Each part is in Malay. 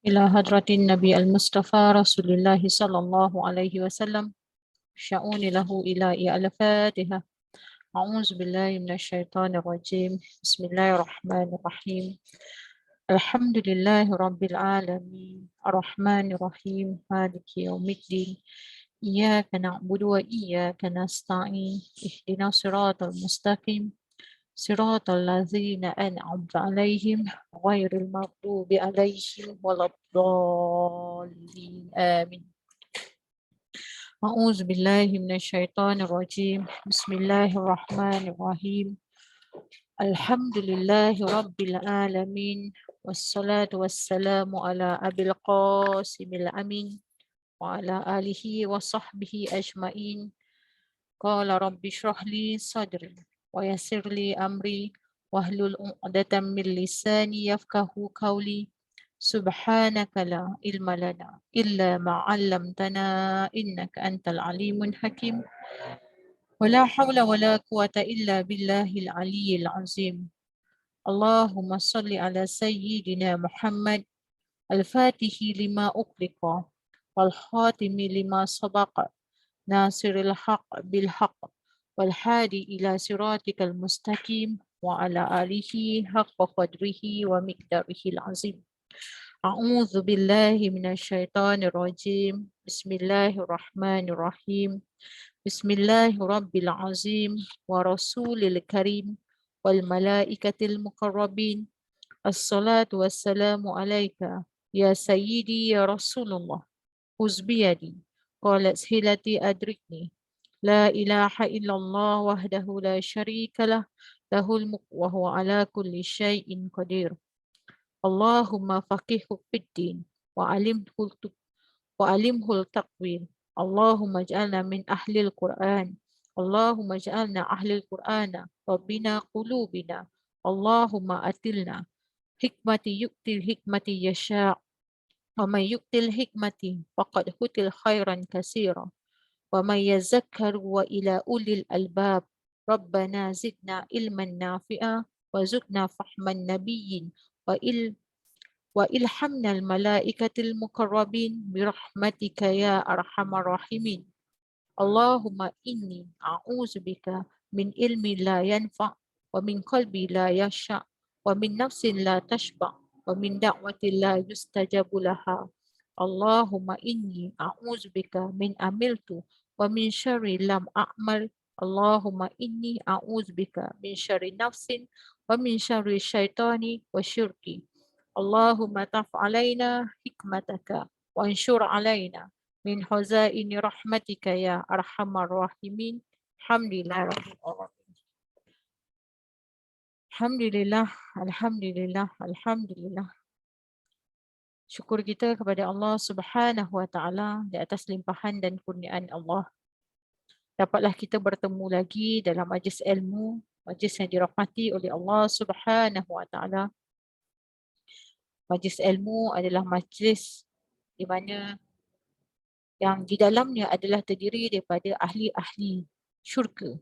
إلى حضرة النبي المصطفى رسول الله صلى الله عليه وسلم شؤون له إلى الفاتحة. أعوذ بالله من الشيطان الرجيم. بسم الله الرحمن الرحيم. الحمد لله رب العالمين الرحمن الرحيم مالك يوم الدين إياك نعبد وإياك نستعين اهدنا الصراط المستقيم صراط الذين أنعمت عليهم غير المغضوب عليهم ولا الضالين آمين. أعوذ بالله من الشيطان الرجيم. بسم الله الرحمن الرحيم. الحمد لله رب العالمين والصلاة والسلام على أبي القاسم الأمين وعلى آله وصحبه أجمعين. قال رب اشرح لي صدري ويسر لي أمري واحلل عقدة من لساني يفقه قولي. سبحانك لا علم لنا إلا ما علمتنا إنك أنت العليم الحكيم. ولا حول ولا قوة إلا بالله العلي العظيم. اللهم صل على سيدنا محمد الفاتح لما أغلق والخاتم لما سبق ناصر الحق بالحق والهادي إلى صراطك المستقيم وعلى آله حق قدره ومقداره العظيم. أعوذ بالله من الشيطان الرجيم. بسم الله الرحمن الرحيم. بسم الله رب العظيم ورسول الكريم والملائكة المقربين. الصلاة والسلام عليك يا سيدي يا رسول الله. خذ بيدي قالت هلتي أدركني. لا إله إلا الله وحده لا شريك له له الملك وهو على كل شيء قدير. اللهم فقهه في الدين وعلمه التقويم. اللهم اجعلنا من أهل القرآن. اللهم اجعلنا أهل القرآن ربنا قلوبنا. اللهم أتلنا حكمة يؤتي الحكمة يشاء ومن يؤتي الحكمة فقد أوتي خيرا كثيرا ومن يذكر وإلى أولي الألباب. ربنا زدنا علما نافعا وزدنا فهما نبي وإلحمنا الملائكة المقربين برحمتك يا أرحم الراحمين. اللهم إني أعوذ بك من علم لا ينفع ومن قلب لا يخشع ومن نفس لا تشبع ومن دعوة لا يستجاب لها. اللهم إني أعوذ بك من عملت ومن شر لم أعمل. اللهم إني أعوذ بك من شر نفس ومن شر الشيطان وشركي. اللهم تف علينا حكمتك وانشر علينا من خزائن رحمتك يا أرحم الراحمين. Alhamdulillah Rabbil Alamin. Alhamdulillah, Alhamdulillah, Alhamdulillah. Syukur kita kepada Allah Subhanahu Wa Taala di atas limpahan dan kurniaan Allah. Dapatlah kita bertemu lagi dalam majlis ilmu, majlis yang dirahmati oleh Allah Subhanahu Wa Taala. Majlis ilmu adalah majlis di mana yang di dalamnya adalah terdiri daripada ahli-ahli syurga.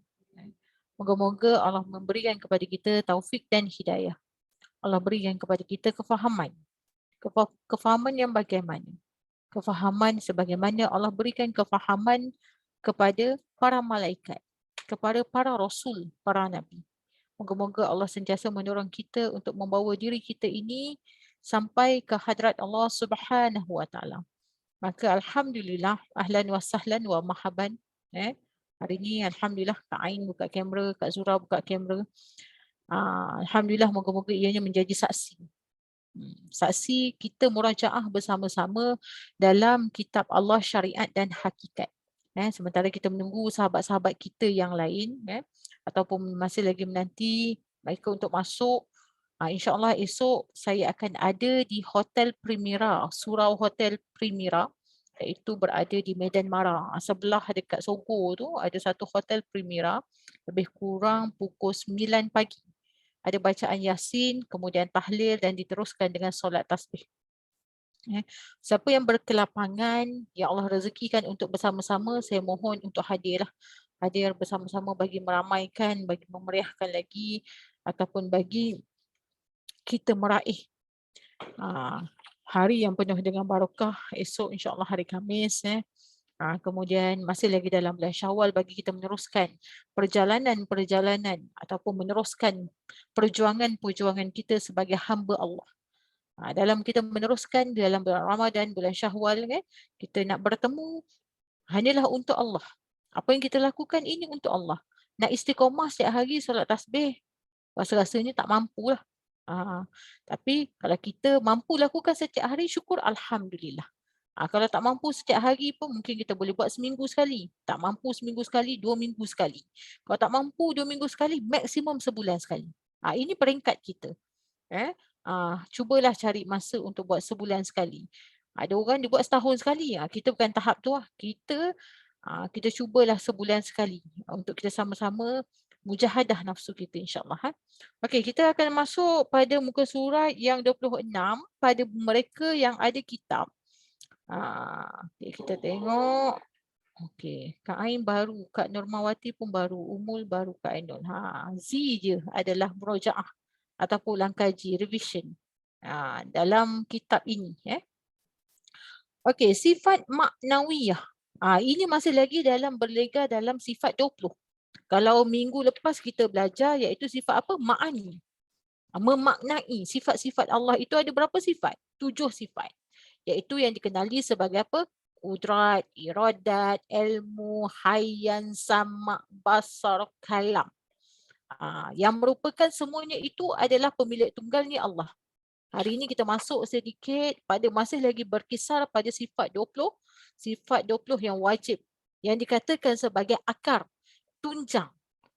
Moga-moga Allah memberikan kepada kita taufik dan hidayah. Allah berikan kepada kita kefahaman. Kefahaman yang bagaimana? Kefahaman sebagaimana Allah berikan kefahaman kepada para malaikat, kepada para rasul, para nabi. Moga-moga Allah sentiasa mendorong kita untuk membawa diri kita ini sampai ke hadrat Allah Subhanahu Wa Taala. Maka alhamdulillah, ahlan wa sahlan wa marhaban. Hari ni alhamdulillah Kak Ain buka kamera, Kak Zura buka kamera. Alhamdulillah, moga-moga ianya menjadi saksi. Saksi kita murajaah bersama-sama dalam kitab Allah Syariat dan Hakikat. Sementara kita menunggu sahabat-sahabat kita yang lain ataupun masih lagi menanti mereka untuk masuk. InsyaAllah esok saya akan ada di Hotel Primera, Surau Hotel Primera, iaitu berada di Medan Mara. Sebelah dekat Sogo tu ada satu Hotel Primera, lebih kurang pukul 9 pagi. Ada bacaan Yasin, kemudian tahlil dan diteruskan dengan solat tasbih. Siapa yang berkelapangan, yang Allah rezekikan untuk bersama-sama, saya mohon untuk hadirlah. Hadir bersama-sama bagi meramaikan, bagi memeriahkan lagi ataupun bagi kita meraih hari yang penuh dengan barakah. Esok insya-Allah hari Khamis. Kemudian masih lagi dalam bulan Syawal bagi kita meneruskan perjalanan-perjalanan ataupun meneruskan perjuangan-perjuangan kita sebagai hamba Allah. Dalam kita meneruskan dalam bulan Ramadan, bulan Syawal kan, kita nak bertemu hanyalah untuk Allah. Apa yang kita lakukan ini untuk Allah. Nak istiqamah setiap hari solat tasbih, rasa-rasanya tak mampulah. Tapi kalau kita mampu lakukan setiap hari, syukur Alhamdulillah. Kalau tak mampu setiap hari pun mungkin kita boleh buat seminggu sekali. Tak mampu seminggu sekali, 2 minggu sekali. Kalau tak mampu 2 minggu sekali, maksimum sebulan sekali. Ini peringkat kita. Cubalah cari masa untuk buat sebulan sekali. Ada orang dia buat setahun sekali. Kita bukan tahap tu lah. Kita cubalah sebulan sekali untuk kita sama-sama mujahadah nafsu kita insya-Allah. Okey, kita akan masuk pada muka surat yang 26 pada mereka yang ada kitab. Okay, kita tengok. Okey, Kak Ain baru, Kak Nurmawati pun baru, Umul baru, Kak Ainul. Z je adalah murojaah ataupun ulang kaji, revision dalam kitab ini. Okey, sifat maknawiyah. Ini masih lagi dalam berlega dalam sifat 20. Kalau minggu lepas kita belajar iaitu sifat apa? Ma'ani. Memaknai sifat-sifat Allah itu ada berapa sifat? 7 sifat. Iaitu yang dikenali sebagai apa? Qudrat, iradat, ilmu, hayyan, sama, basar, kalam. Yang merupakan semuanya itu adalah pemilik tunggalnya Allah. Hari ini kita masuk sedikit pada masih lagi berkisar pada sifat 20. Sifat 20 yang wajib. Yang dikatakan sebagai akar, tunjang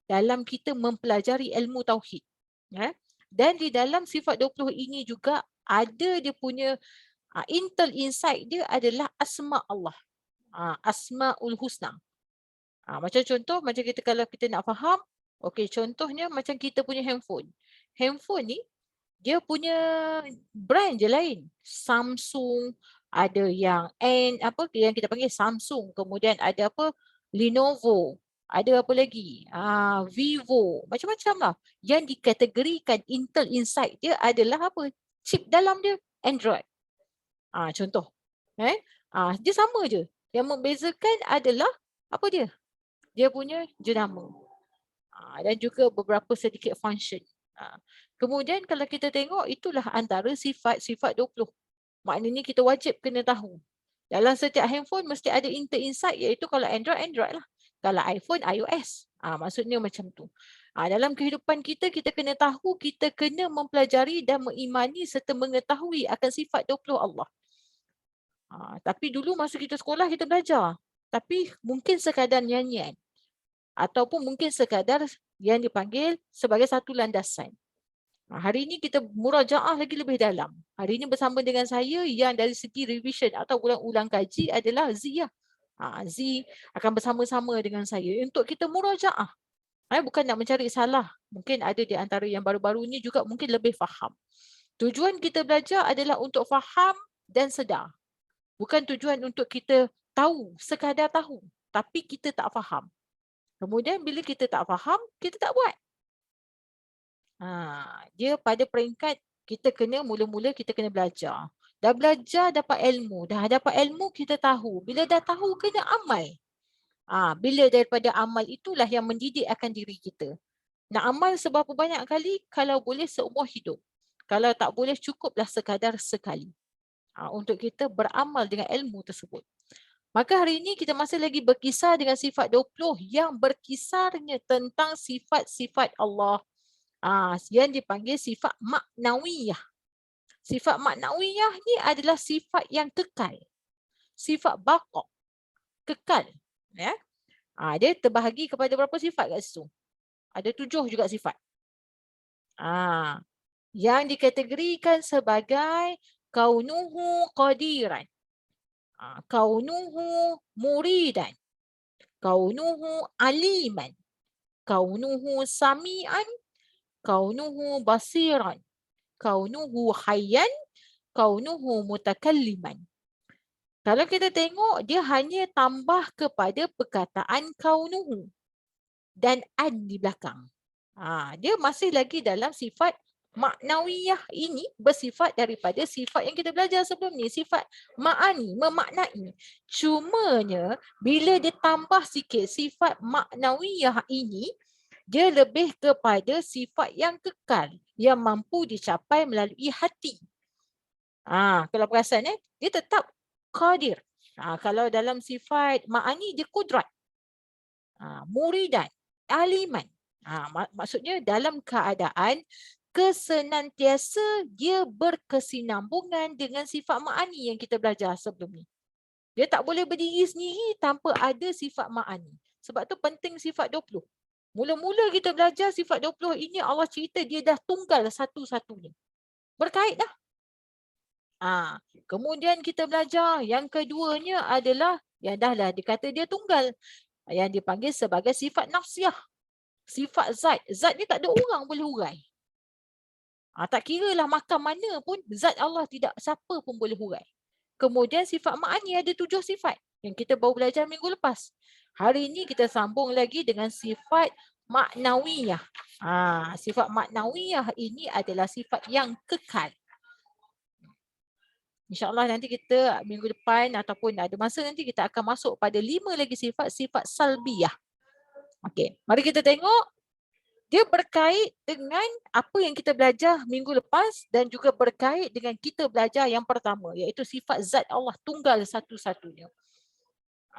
dalam kita mempelajari ilmu tauhid. Dan di dalam sifat 20 ini juga ada dia punya intel insight dia adalah asma Allah. Asmaul husna. Macam contoh, macam kita kalau kita nak faham, okey, contohnya macam kita punya handphone. Handphone ni dia punya brand je lain. Samsung, ada yang yang kita panggil Samsung, kemudian ada apa? Lenovo, ada apa lagi? Vivo, macam-macam lah. Yang dikategorikan Intel Inside dia adalah apa? Chip dalam dia Android. Contoh. Dia sama je. Yang membezakan adalah apa dia? Dia punya jenama. Dan juga beberapa sedikit function. Kemudian kalau kita tengok itulah antara sifat-sifat 20. Maknanya kita wajib kena tahu. Dalam setiap handphone mesti ada Intel Inside iaitu kalau Android lah. Kalau iPhone, iOS. Maksudnya macam tu. Dalam kehidupan kita, kita kena tahu, kita kena mempelajari dan mengimani serta mengetahui akan sifat 20 Allah. Tapi dulu masa kita sekolah kita belajar. Tapi mungkin sekadar nyanyian. Ataupun mungkin sekadar yang dipanggil sebagai satu landasan. Hari ini kita murajaah lagi lebih dalam. Hari ini bersama dengan saya yang dari segi revision atau ulang-ulang kaji adalah Zia. Z akan bersama-sama dengan saya untuk kita murajaah. Bukan nak mencari salah. Mungkin ada di antara yang baru-baru ini juga mungkin lebih faham. Tujuan kita belajar adalah untuk faham dan sedar. Bukan tujuan untuk kita tahu, sekadar tahu. Tapi kita tak faham. Kemudian bila kita tak faham, kita tak buat. Dia pada peringkat kita kena mula-mula kita kena belajar. Dah belajar dapat ilmu. Dah dapat ilmu kita tahu. Bila dah tahu kena amal. Bila daripada amal itulah yang mendidik akan diri kita. Nak amal seberapa banyak kali? Kalau boleh seumur hidup. Kalau tak boleh cukuplah sekadar sekali. Untuk kita beramal dengan ilmu tersebut. Maka hari ini kita masih lagi berkisar dengan sifat 20 yang berkisarnya tentang sifat-sifat Allah. Yang dipanggil sifat maknawiyah. Sifat maknawiyah ni adalah sifat yang kekal. Sifat baqa. Kekal. Dia terbahagi kepada berapa sifat kat situ? Ada 7 juga sifat. Yang dikategorikan sebagai kaunuhu qadiran. Kaunuhu muridan. Kaunuhu aliman. Kaunuhu sami'an. Kaunuhu basiran. Kaunuhu hayyan. Kaunuhu mutakalliman. Kalau kita tengok, dia hanya tambah kepada perkataan kaunuhu dan an di belakang. Dia masih lagi dalam sifat Maknawiyah ini bersifat daripada sifat yang kita belajar sebelum ni, sifat ma'ani, memaknai. Cumanya bila dia tambah sikit sifat maknawiyah ini, dia lebih kepada sifat yang kekal, yang mampu dicapai melalui hati. Kalau perasan dia tetap qadir. Kalau dalam sifat ma'ani dia kudrat. Muridan, aliman. Maksudnya dalam keadaan kesenantiasa dia berkesinambungan dengan sifat ma'ani yang kita belajar sebelum ni. Dia tak boleh berdiri sendiri tanpa ada sifat ma'ani. Sebab tu penting sifat 20. Mula-mula kita belajar sifat 20 ini Allah cerita dia dah tunggal satu-satunya. Berkait dah. Kemudian kita belajar yang keduanya adalah yang dah dikata dia tunggal. Yang dipanggil sebagai sifat nafsiyah. Sifat zat. Zat ni tak ada orang boleh hurai. Tak kira lah makam mana pun, zat Allah tidak siapa pun boleh hurai. Kemudian sifat ma'ani ada 7 sifat yang kita baru belajar minggu lepas. Hari ini kita sambung lagi dengan sifat maknawiyah. Sifat maknawiyah ini adalah sifat yang kekal. InsyaAllah nanti kita minggu depan ataupun ada masa nanti kita akan masuk pada 5 lagi sifat salbiyah. Okey, mari kita tengok. Dia berkait dengan apa yang kita belajar minggu lepas dan juga berkait dengan kita belajar yang pertama, iaitu sifat zat Allah tunggal satu-satunya.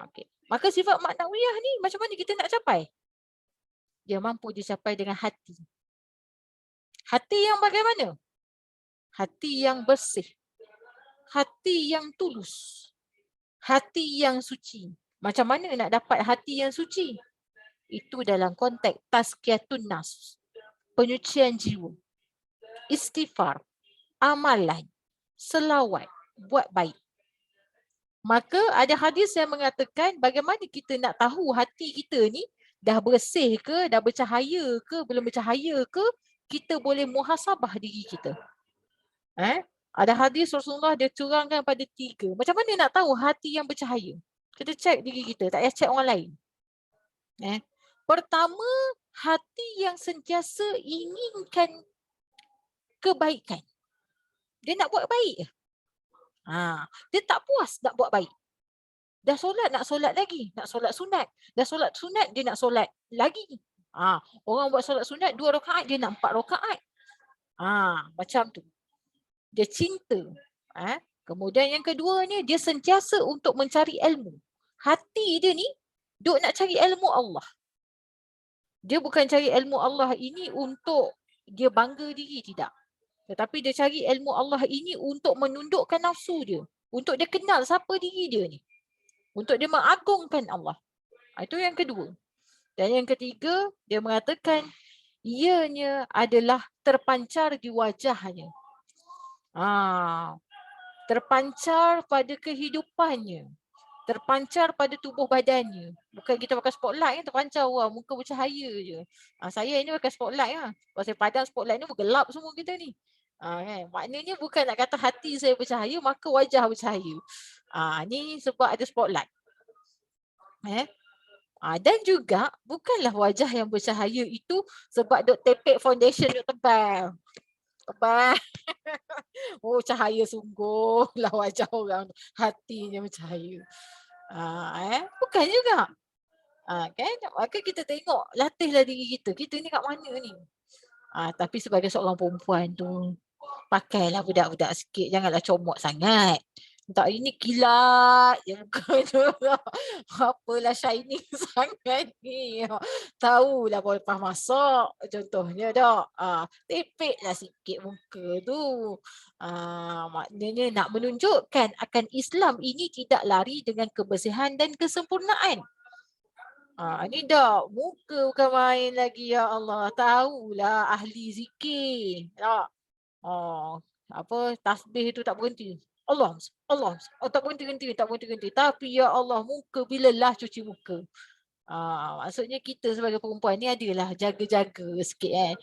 Okey. Maka sifat maknawiyah ni macam mana kita nak capai? Dia mampu dicapai dengan hati. Hati yang bagaimana? Hati yang bersih. Hati yang tulus. Hati yang suci. Macam mana nak dapat hati yang suci? Itu dalam konteks tazkiyatun nafs, penyucian jiwa, istighfar, amalan, selawat, buat baik. Maka ada hadis yang mengatakan bagaimana kita nak tahu hati kita ni dah bersih ke, dah bercahaya ke, belum bercahaya ke, kita boleh muhasabah diri kita. Ada hadis Rasulullah dia curangkan pada 3. Macam mana nak tahu hati yang bercahaya? Kita cek diri kita, tak payah cek orang lain. Pertama, hati yang sentiasa inginkan kebaikan. Dia nak buat baik. Dia tak puas nak buat baik. Dah solat, nak solat lagi. Nak solat sunat. Dah solat sunat, dia nak solat lagi. Orang buat solat sunat 2 rakaat, dia nak 4 rakaat. Macam tu. Dia cinta. Kemudian yang keduanya, dia sentiasa untuk mencari ilmu. Hati dia ni, duk nak cari ilmu Allah. Dia bukan cari ilmu Allah ini untuk dia bangga diri, tidak. Tetapi dia cari ilmu Allah ini untuk menundukkan nafsu dia. Untuk dia kenal siapa diri dia ni. Untuk dia mengagungkan Allah. Itu yang kedua. Dan yang ketiga, dia mengatakan ianya adalah terpancar di wajahnya. Terpancar pada kehidupannya. Terpancar pada tubuh badannya. Bukan kita pakai spotlight terpancar, wah muka bercahaya je. Saya ini pakai spotlight Pasal padang spotlight ni bergelap semua kita ni. Maknanya bukan nak kata hati saya bercahaya maka wajah bercahaya. Ni sebab ada spotlight. Dan juga bukanlah wajah yang bercahaya itu sebab duk tepek foundation duk tebal. Cahaya sungguh lah wajah orang, hatinya bercahaya. Bukan juga. Kan? Maka kita tengok, latihlah diri kita. Kita ni kat mana ni? Tapi sebagai seorang perempuan tu, pakailah budak-budak sikit. Janganlah comot sangat. Tak, ini kilat je muka tu. Apalah shining sangat ni. Tahulah baru lepas masak contohnya dah. Tepeklah sikit muka tu. Maknanya nak menunjukkan akan Islam ini tidak lari dengan kebersihan dan kesempurnaan. Ni dah muka bukan main lagi, ya Allah. Tahulah ahli zikir. Tak. Tasbih tu tak berhenti. Allah, tak berhenti. Tapi ya Allah, muka bilalah cuci muka. Maksudnya kita sebagai perempuan ni adalah jaga-jaga sikit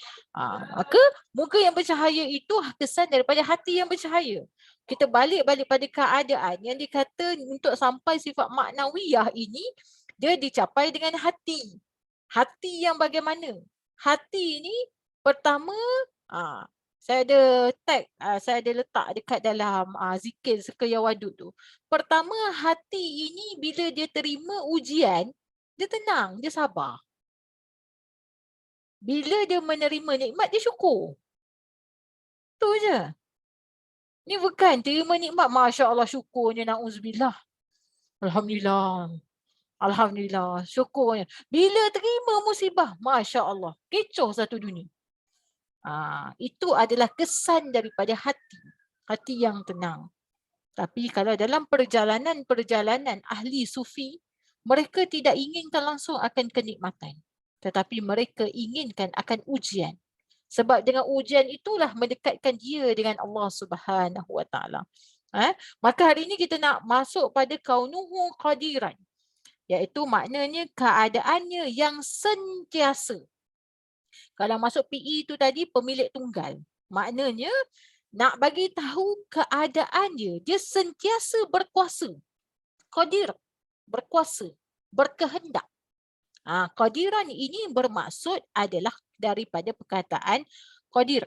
maka muka yang bercahaya itu kesan daripada hati yang bercahaya. Kita balik pada keadaan yang dikata untuk sampai sifat maknawiyah ini, dia dicapai dengan hati. Hati yang bagaimana? Hati ni pertama Saya ada tag, saya ada letak dekat dalam zikir Sekaya Wadud tu. Pertama, hati ini bila dia terima ujian, dia tenang, dia sabar. Bila dia menerima nikmat, dia syukur. Tu je. Ni bukan terima nikmat, Masya Allah syukurnya, na'uzubillah. Alhamdulillah. Alhamdulillah, syukurnya. Bila terima musibah, Masya Allah, kecoh satu dunia. Itu adalah kesan daripada hati. Hati yang tenang. Tapi kalau dalam perjalanan ahli sufi, mereka tidak inginkan langsung akan kenikmatan. Tetapi mereka inginkan akan ujian. Sebab dengan ujian itulah mendekatkan dia dengan Allah Subhanahu Wa Taala. Maka hari ini kita nak masuk pada kaunuhu qadiran. Iaitu maknanya keadaannya yang sentiasa. Kalau masuk PE tu tadi pemilik tunggal. Maknanya nak bagi tahu keadaan dia sentiasa berkuasa. Qadir, berkuasa, berkehendak. Qadiran ini bermaksud adalah daripada perkataan qadir.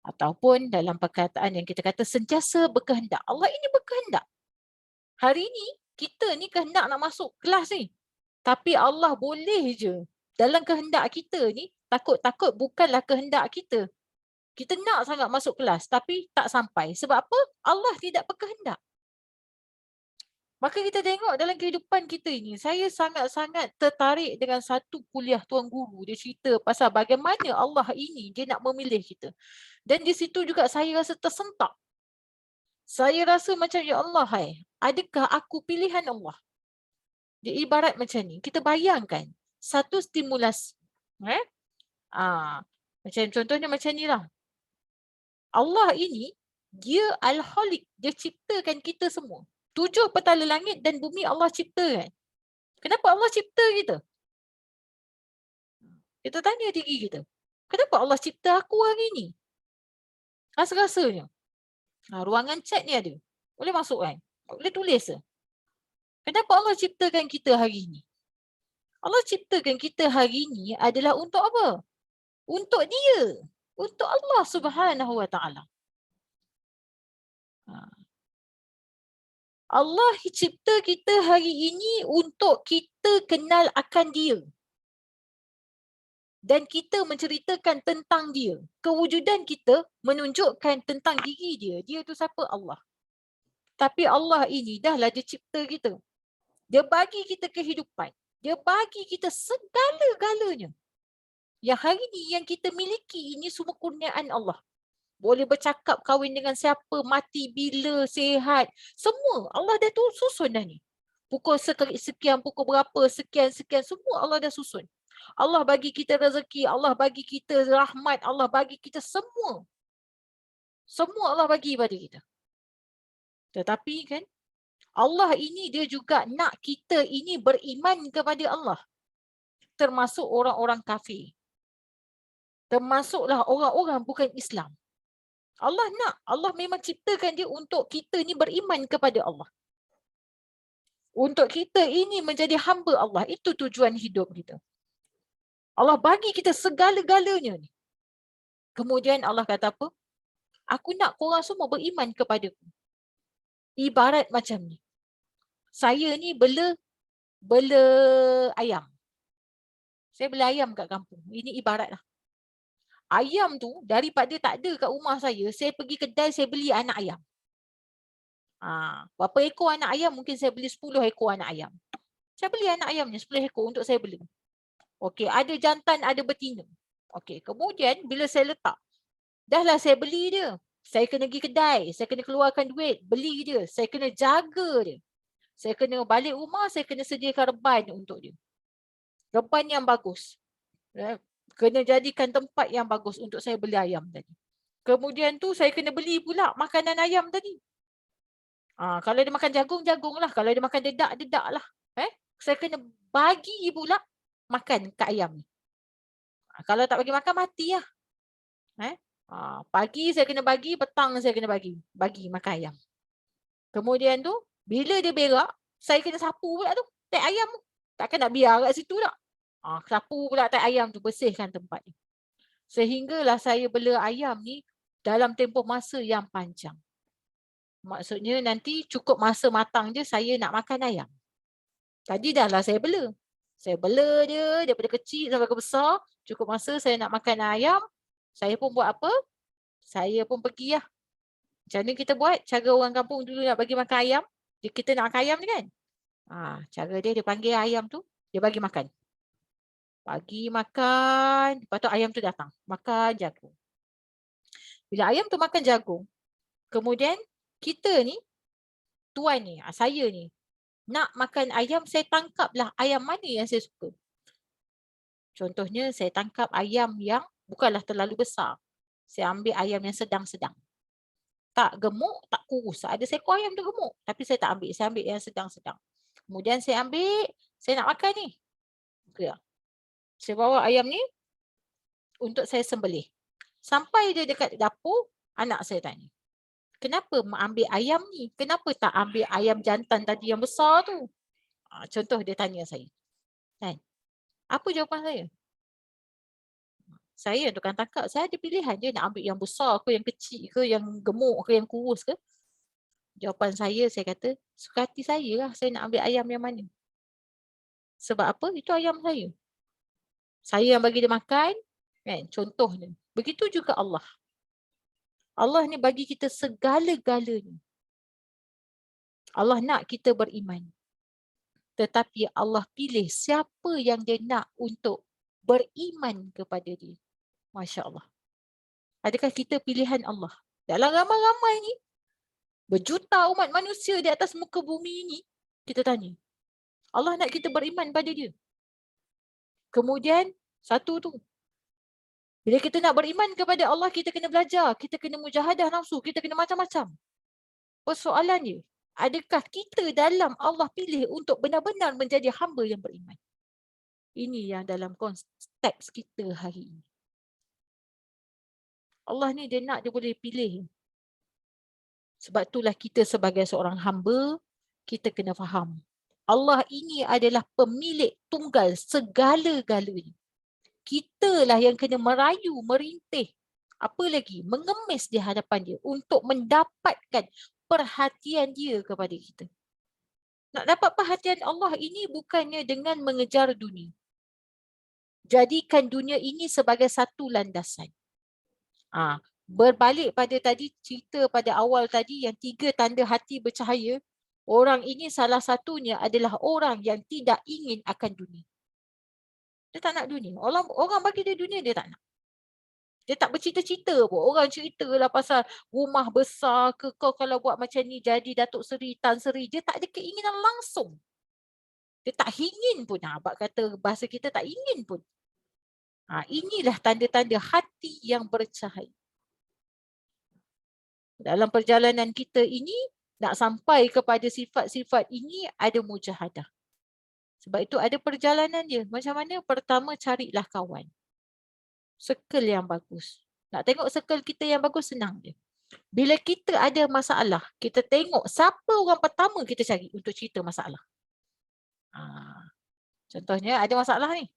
Ataupun dalam perkataan yang kita kata sentiasa berkehendak. Allah ini berkehendak. Hari ni kita ni kehendak nak masuk kelas ni. Tapi Allah boleh je. Dalam kehendak kita ni, takut-takut bukanlah kehendak kita. Kita nak sangat masuk kelas tapi tak sampai. Sebab apa? Allah tidak berkehendak. Maka kita tengok dalam kehidupan kita ini, saya sangat-sangat tertarik dengan satu kuliah Tuan Guru. Dia cerita pasal bagaimana Allah ini dia nak memilih kita. Dan di situ juga saya rasa tersentak. Saya rasa macam, ya Allah, adakah aku pilihan Allah? Dia ibarat macam ni. Kita bayangkan satu stimulasi. Macam contohnya macam ni lah. Allah ini, dia Al-Khaliq. Dia ciptakan kita semua. 7 petala langit dan bumi Allah ciptakan. Kenapa Allah cipta kita? Kita tanya diri kita. Kenapa Allah cipta aku hari ni? Rasa-rasanya. Ruangan chat ni ada. Boleh masuk kan? Boleh tulis ke? Kenapa Allah ciptakan kita hari ini? Allah ciptakan kita hari ini adalah untuk apa? Untuk dia. Untuk Allah Subhanahu Wa Taala. Allah cipta kita hari ini untuk kita kenal akan dia. Dan kita menceritakan tentang dia. Kewujudan kita menunjukkan tentang diri dia. Dia tu siapa? Allah. Tapi Allah ini dahlah dia cipta kita. Dia bagi kita kehidupan. Dia bagi kita segala-galanya. Yang hari ni yang kita miliki ini semua kurniaan Allah. Boleh bercakap, kahwin dengan siapa, mati bila, sihat. Semua Allah dah susun dah ni. Pukul sekian, pukul berapa, sekian, semua Allah dah susun. Allah bagi kita rezeki, Allah bagi kita rahmat, Allah bagi kita semua. Semua Allah bagi pada kita. Tetapi kan, Allah ini dia juga nak kita ini beriman kepada Allah. Termasuk orang-orang kafir. Termasuklah orang-orang bukan Islam. Allah nak. Allah memang ciptakan dia untuk kita ni beriman kepada Allah. Untuk kita ini menjadi hamba Allah. Itu tujuan hidup kita. Allah bagi kita segala-galanya ni. Kemudian Allah kata apa? Aku nak korang semua beriman kepadaku. Ibarat macam ni. Saya ni bela ayam. Saya bela ayam kat kampung. Ini ibarat lah. Ayam tu daripada tak ada kat rumah saya pergi kedai, saya beli anak ayam. Berapa ekor anak ayam? Mungkin saya beli 10 ekor anak ayam. Saya beli anak ayamnya 10 ekor untuk saya beli. Okey, ada jantan, ada betina. Okey, kemudian bila saya letak, dahlah saya beli dia. Saya kena pergi kedai, saya kena keluarkan duit, beli dia. Saya kena jaga dia. Saya kena balik rumah, saya kena sediakan reban untuk dia. Reban yang bagus. Kena jadikan tempat yang bagus untuk saya beli ayam tadi. Kemudian tu saya kena beli pula makanan ayam tadi. Kalau dia makan jagung, jagung lah. Kalau dia makan dedak, dedak lah. Saya kena bagi pula makan kat ayam ni. Kalau tak bagi makan, mati lah. Pagi saya kena bagi, petang saya kena bagi. Bagi makan ayam. Kemudian tu, bila dia berak, saya kena sapu pula tu. Tak ayam tu. Takkan nak biar kat situ tak? Sapu pula tak ayam tu, bersihkan tempat ni. Sehinggalah saya bela ayam ni dalam tempoh masa yang panjang. Maksudnya nanti cukup masa matang je saya nak makan ayam. Tadi dah lah saya bela. Saya bela dia daripada kecil sampai ke besar. Cukup masa saya nak makan ayam. Saya pun buat apa? Saya pun pergi lah. Macam mana kita buat? Cara orang kampung dulu nak bagi makan ayam. Kita nak makan ayam ni kan? Cara dia panggil ayam tu. Dia bagi makan. Bagi makan. Lepas tu ayam tu datang. Makan jagung. Bila ayam tu makan jagung. Kemudian kita ni. Tuan ni. Saya ni. Nak makan ayam. Saya tangkaplah ayam mana yang saya suka. Contohnya saya tangkap ayam yang bukanlah terlalu besar. Saya ambil ayam yang sedang-sedang. Tak gemuk, tak kurus. Ada seekor ayam tu gemuk. Tapi saya tak ambil. Saya ambil yang sedang-sedang. Kemudian saya ambil. Saya nak makan ni. Okay. Saya bawa ayam ni. Untuk saya sembelih. Sampai dia dekat dapur. Anak saya tanya. Kenapa ambil ayam ni? Kenapa tak ambil ayam jantan tadi yang besar tu? Contoh dia tanya saya. Kan? Apa jawapan saya? Saya tukang tangkap. Saya ada pilihan je nak ambil yang besar ke, yang kecil ke, yang gemuk ke, yang kurus ke. Jawapan saya kata, suka hati saya lah saya nak ambil ayam yang mana. Sebab apa? Itu ayam saya. Saya yang bagi dia makan. Kan? Contohnya. Begitu juga Allah. Allah ni bagi kita segala-galanya. Allah nak kita beriman. Tetapi Allah pilih siapa yang dia nak untuk beriman kepada dia. Masya Allah. Adakah kita pilihan Allah? Dalam ramai-ramai ni, berjuta umat manusia di atas muka bumi ini, kita tanya. Allah nak kita beriman pada dia. Kemudian, satu tu. Bila kita nak beriman kepada Allah, kita kena belajar. Kita kena mujahadah nafsu. Kita kena macam-macam. Persoalannya, adakah kita dalam Allah pilih untuk benar-benar menjadi hamba yang beriman? Ini yang dalam konteks kita hari ini. Allah ni dia nak, dia boleh pilih. Sebab itulah kita sebagai seorang hamba, kita kena faham. Allah ini adalah pemilik tunggal segala-galanya. Kitalah yang kena merayu, merintih, apa lagi, mengemis di hadapan dia untuk mendapatkan perhatian dia kepada kita. Nak dapat perhatian Allah ini bukannya dengan mengejar dunia. Jadikan dunia ini sebagai satu landasan. Berbalik pada tadi, cerita pada awal tadi yang 3 tanda hati bercahaya. Orang ini salah satunya adalah orang yang tidak ingin akan dunia. Dia tak nak dunia. Orang bagi dia dunia, dia tak nak. Dia tak bercita-cita pun. Orang ceritalah pasal rumah besar ke, kau kalau buat macam ni jadi Datuk Seri, Tan Seri. Dia tak ada keinginan langsung. Dia tak ingin pun. Abang kata bahasa kita tak ingin pun. Inilah tanda-tanda hati yang bercahaya. Dalam perjalanan kita ini, nak sampai kepada sifat-sifat ini ada mujahadah. Sebab itu ada perjalanan dia. Macam mana? Pertama, carilah kawan. Circle yang bagus. Nak tengok circle kita yang bagus, senang je. Bila kita ada masalah, kita tengok siapa orang pertama kita cari untuk cerita masalah. Contohnya ada masalah ni.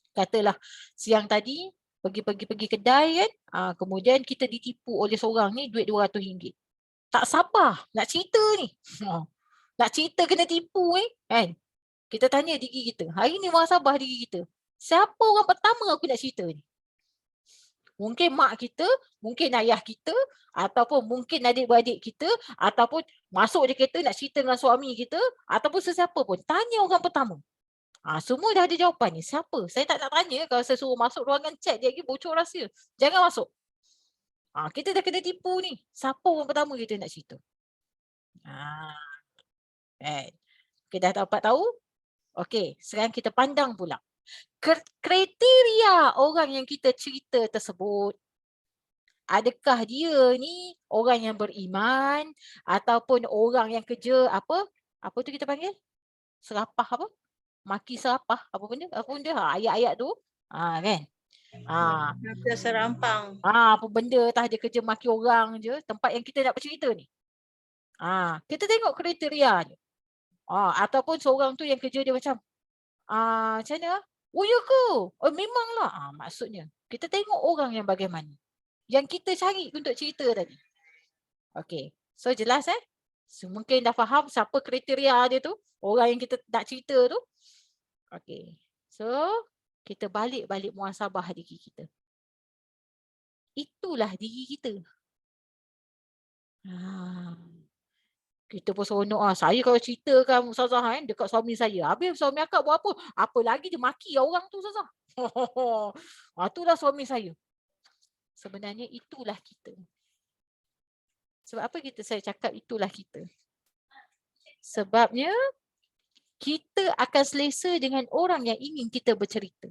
Katalah siang tadi pergi kedai kan. Kemudian kita ditipu oleh seorang ni duit RM200. Tak sabar nak cerita ni. Nak cerita kena tipu kan. Kita tanya diri kita. Hari ni muhasabah diri kita. Siapa orang pertama aku nak cerita ni? Mungkin mak kita, mungkin ayah kita, ataupun mungkin adik-beradik kita, ataupun masuk di kereta nak cerita dengan suami kita, ataupun sesiapa pun. Tanya orang pertama. Semua dah ada jawapan ni. Siapa? Saya tak nak tanya. Kalau saya suruh masuk ruangan chat dia lagi bocor rahsia. Jangan masuk. Kita dah kena tipu ni. Siapa orang pertama kita nak cerita? Kita dah dapat tahu? Okey, sekarang kita pandang pula. Kriteria orang yang kita cerita tersebut. Adakah dia ni orang yang beriman ataupun orang yang kerja apa? Apa tu kita panggil? Serapah apa? Maki serapah. Apa benda? Ayat-ayat tu. Kan? Maka serampang. Apa benda tah dia kerja maki orang je. Tempat yang kita nak bercerita ni. Kita tengok kriteria je. Ataupun seorang tu yang kerja dia macam macam mana? Oh ya ke? Oh memanglah. Maksudnya Kita tengok orang yang bagaimana. Yang kita cari untuk cerita tadi. Okey. So jelas So, mungkin dah faham siapa kriteria dia tu. Orang yang kita nak cerita tu. Okey. So kita balik muhasabah diri kita. Itulah diri kita. Kita pun seronok saya kalau ceritakan Ustazah dekat suami saya. Habis suami akak buat apa? Apa lagi dia maki orang tu Ustazah. Itulah suami saya. Sebenarnya itulah kita. Sebab apa saya cakap itulah kita? Sebabnya kita akan selesa dengan orang yang ingin kita bercerita.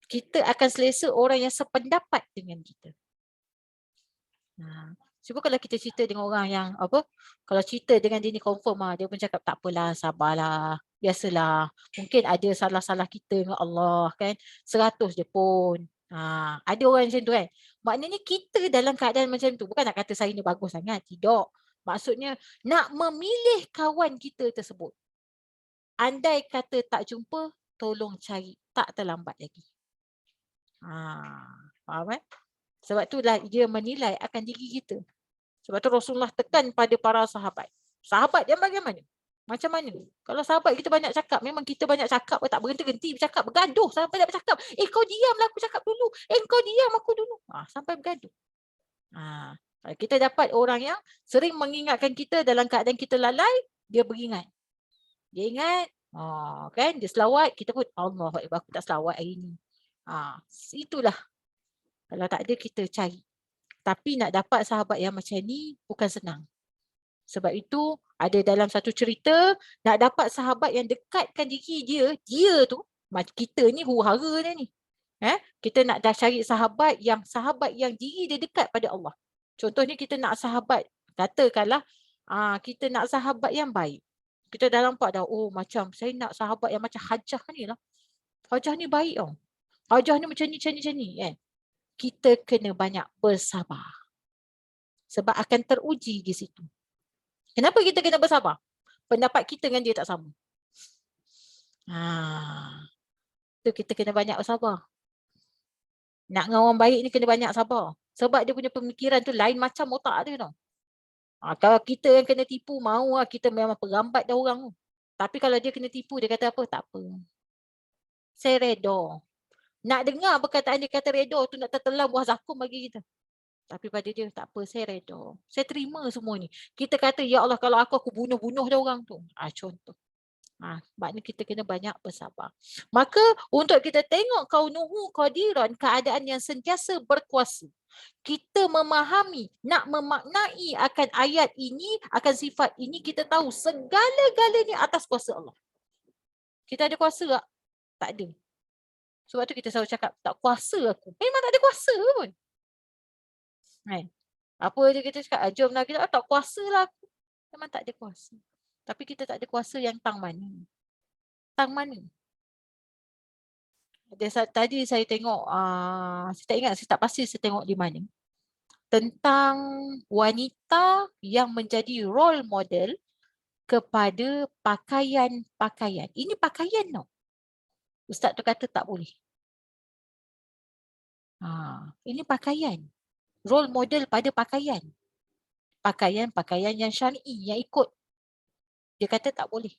Kita akan selesa orang yang sependapat dengan kita. Cuba kalau kita cerita dengan orang yang kalau cerita dengan dia ni confirm dia pun cakap tak apalah, sabarlah, biasalah. Mungkin ada salah-salah kita dengan Allah kan. 100 je pun. Ada orang macam tu kan. Maknanya kita dalam keadaan macam tu. Bukan nak kata saya ni bagus sangat. Tidak. Maksudnya nak memilih kawan kita tersebut. Andai kata tak jumpa, tolong cari. Tak terlambat lagi. Faham kan? Sebab itulah dia menilai akan diri kita. Sebab tu Rasulullah tekan pada para sahabat. Sahabat yang bagaimana? Macam mana? Kalau sahabat kita banyak cakap, memang kita banyak cakap, tak berhenti-henti bercakap, bergaduh sampai nak bercakap. Kau diamlah aku cakap dulu. Kau diam aku dulu. Sampai bergaduh. Kalau kita dapat orang yang sering mengingatkan kita dalam keadaan kita lalai, dia beringat. Dia ingat, kan? Dia selawat, kita pun Allah, aku tak selawat hari ni. Itulah. Kalau tak ada, kita cari. Tapi nak dapat sahabat yang macam ni bukan senang. Sebab itu ada dalam satu cerita, nak dapat sahabat yang dekatkan diri dia tu, kita ni huru-hara dia ni. Kita nak dah cari sahabat yang diri dia dekat pada Allah. Contohnya kita nak sahabat, katakanlah kita nak sahabat yang baik. Kita dah nampak dah, macam saya nak sahabat yang macam Hajjah ni lah. Hajjah ni baik tau. Hajjah ni macam ni kan. Kita kena banyak bersabar. Sebab akan teruji di situ. Kenapa kita kena bersabar? Pendapat kita dengan dia tak sama. Tu kita kena banyak bersabar. Nak dengan orang baik ni kena banyak sabar. Sebab dia punya pemikiran tu lain macam otak dia tau. Kalau kita yang kena tipu, mahu kita memang perambat dah orang tu. Tapi kalau dia kena tipu, dia kata apa? Tak apa. Saya reda. Nak dengar perkataan dia kata reda tu nak tertelan buah zakum bagi kita. Tapi pada dia tak apa, saya reda. Saya terima semua ni. Kita kata, ya Allah kalau aku bunuh-bunuh dah orang tu. Contoh. Maknanya kita kena banyak bersabar. Maka untuk kita tengok kaunuhu qadiran, keadaan yang sentiasa berkuasa. Kita memahami, nak memaknai akan ayat ini, akan sifat ini, kita tahu segala-galanya atas kuasa Allah. Kita ada kuasa tak? Tak ada. Sebab tu kita selalu cakap, tak kuasa aku. Memang tak ada kuasa pun. Apa je kita cakap, jomlah kita, tak kuasa lah aku. Memang tak ada kuasa. Tapi kita tak ada kuasa yang tang mana. Tang mana? Tadi saya tengok, saya tak ingat, saya tak pasti saya tengok di mana. Tentang wanita yang menjadi role model kepada pakaian-pakaian. Ini pakaian tau. Ustaz tu kata tak boleh. Ini pakaian. Role model pada pakaian. Pakaian-pakaian yang syar'i, yang ikut. Dia kata tak boleh.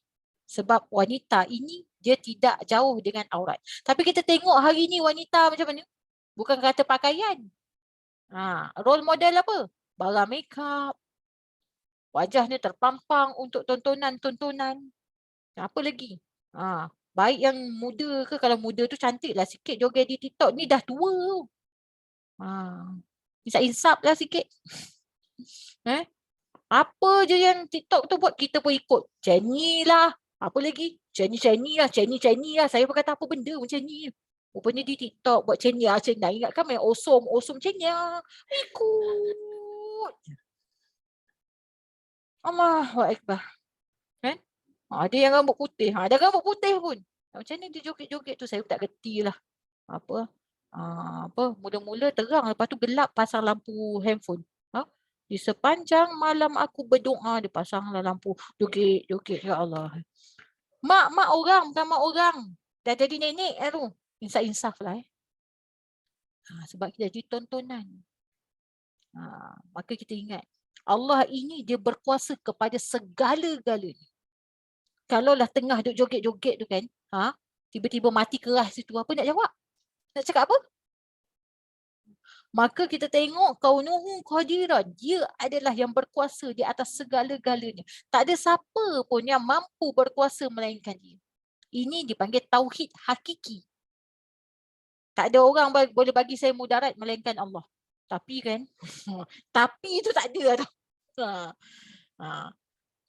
Sebab wanita ini, dia tidak jauh dengan aurat. Tapi kita tengok hari ni wanita macam mana? Bukan kata pakaian. Role model apa? Barang makeup. Wajahnya terpampang untuk tontonan-tontonan. Apa lagi? Baik yang muda ke, kalau muda tu cantiklah sikit joget di TikTok. Ni dah tua. Insap-insap lah sikit. Apa je yang TikTok tu buat, kita pun ikut. Jenny lah. Apa lagi? Jenny lah. Saya pun kata apa benda macam ni. Rupanya di TikTok buat Jenny lah. Ingatkan main awesome Jenny lah. Ikut. Allahu Akbar. Kan? Ada yang rambut putih. Ada rambut putih pun. Macam ni dia joget-joget tu saya tak gerti lah. Mula-mula terang, lepas tu gelap, pasang lampu handphone. Di sepanjang malam aku berdoa, dia pasang lampu. Joget, ya Allah. Mak orang, bukan mak orang. Dah jadi nenek tu. Insaf-insaf lah. Sebab kita jadi tontonan. Maka kita ingat, Allah ini dia berkuasa kepada segala-galanya. Kalaulah tengah duk joget-joget tu kan, tiba-tiba mati keras situ, apa nak jawab? Nak cakap apa? Maka kita tengok kaunuhu qadira, dia adalah yang berkuasa di atas segala-galanya. Tak ada siapa pun yang mampu berkuasa melainkan dia. Ini dipanggil tauhid hakiki. Tak ada orang boleh bagi saya mudarat melainkan Allah. Tapi kan, tapi itu tak ada tau.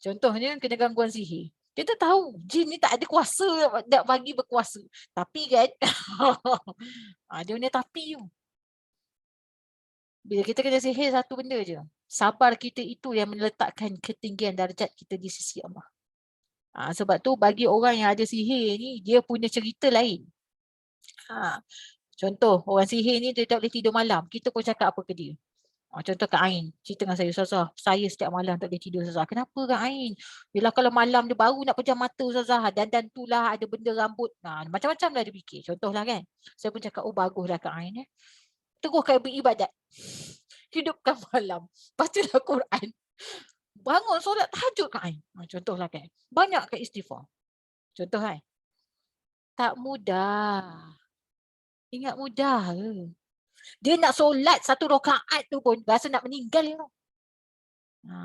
Contohnya kena gangguan sihir. Kita tahu jin ni tak ada kuasa nak bagi berkuasa. Tapi kan, dia punya tapi tu. Bila kita kena sihir satu benda je, sabar kita itu yang meletakkan ketinggian darjat kita di sisi Allah. Sebab tu bagi orang yang ada sihir ni, dia punya cerita lain. Contoh, orang sihir ni dia tak boleh tidur malam. Kita pun cakap apa ke dia? Contoh Kak Ain, cerita dengan saya, Ustazah, saya setiap malam tak boleh tidur, Ustazah. Kenapa Kak Ain? Bila kalau malam dia baru nak pejam mata, Ustazah, dan tu lah ada benda rambut. Macam-macam lah dia fikir. Contohlah kan. Saya pun cakap, oh baguslah Kak Ain. Teruskan beribadat. Hidupkan malam. Bacalah Quran. Bangun solat tahajud Kak Ain. Contohlah kan. Banyak kat istighfar. Contoh kan. Tak mudah. Ingat mudah ke? Dia nak solat 1 rakaat tu pun rasa nak meninggal.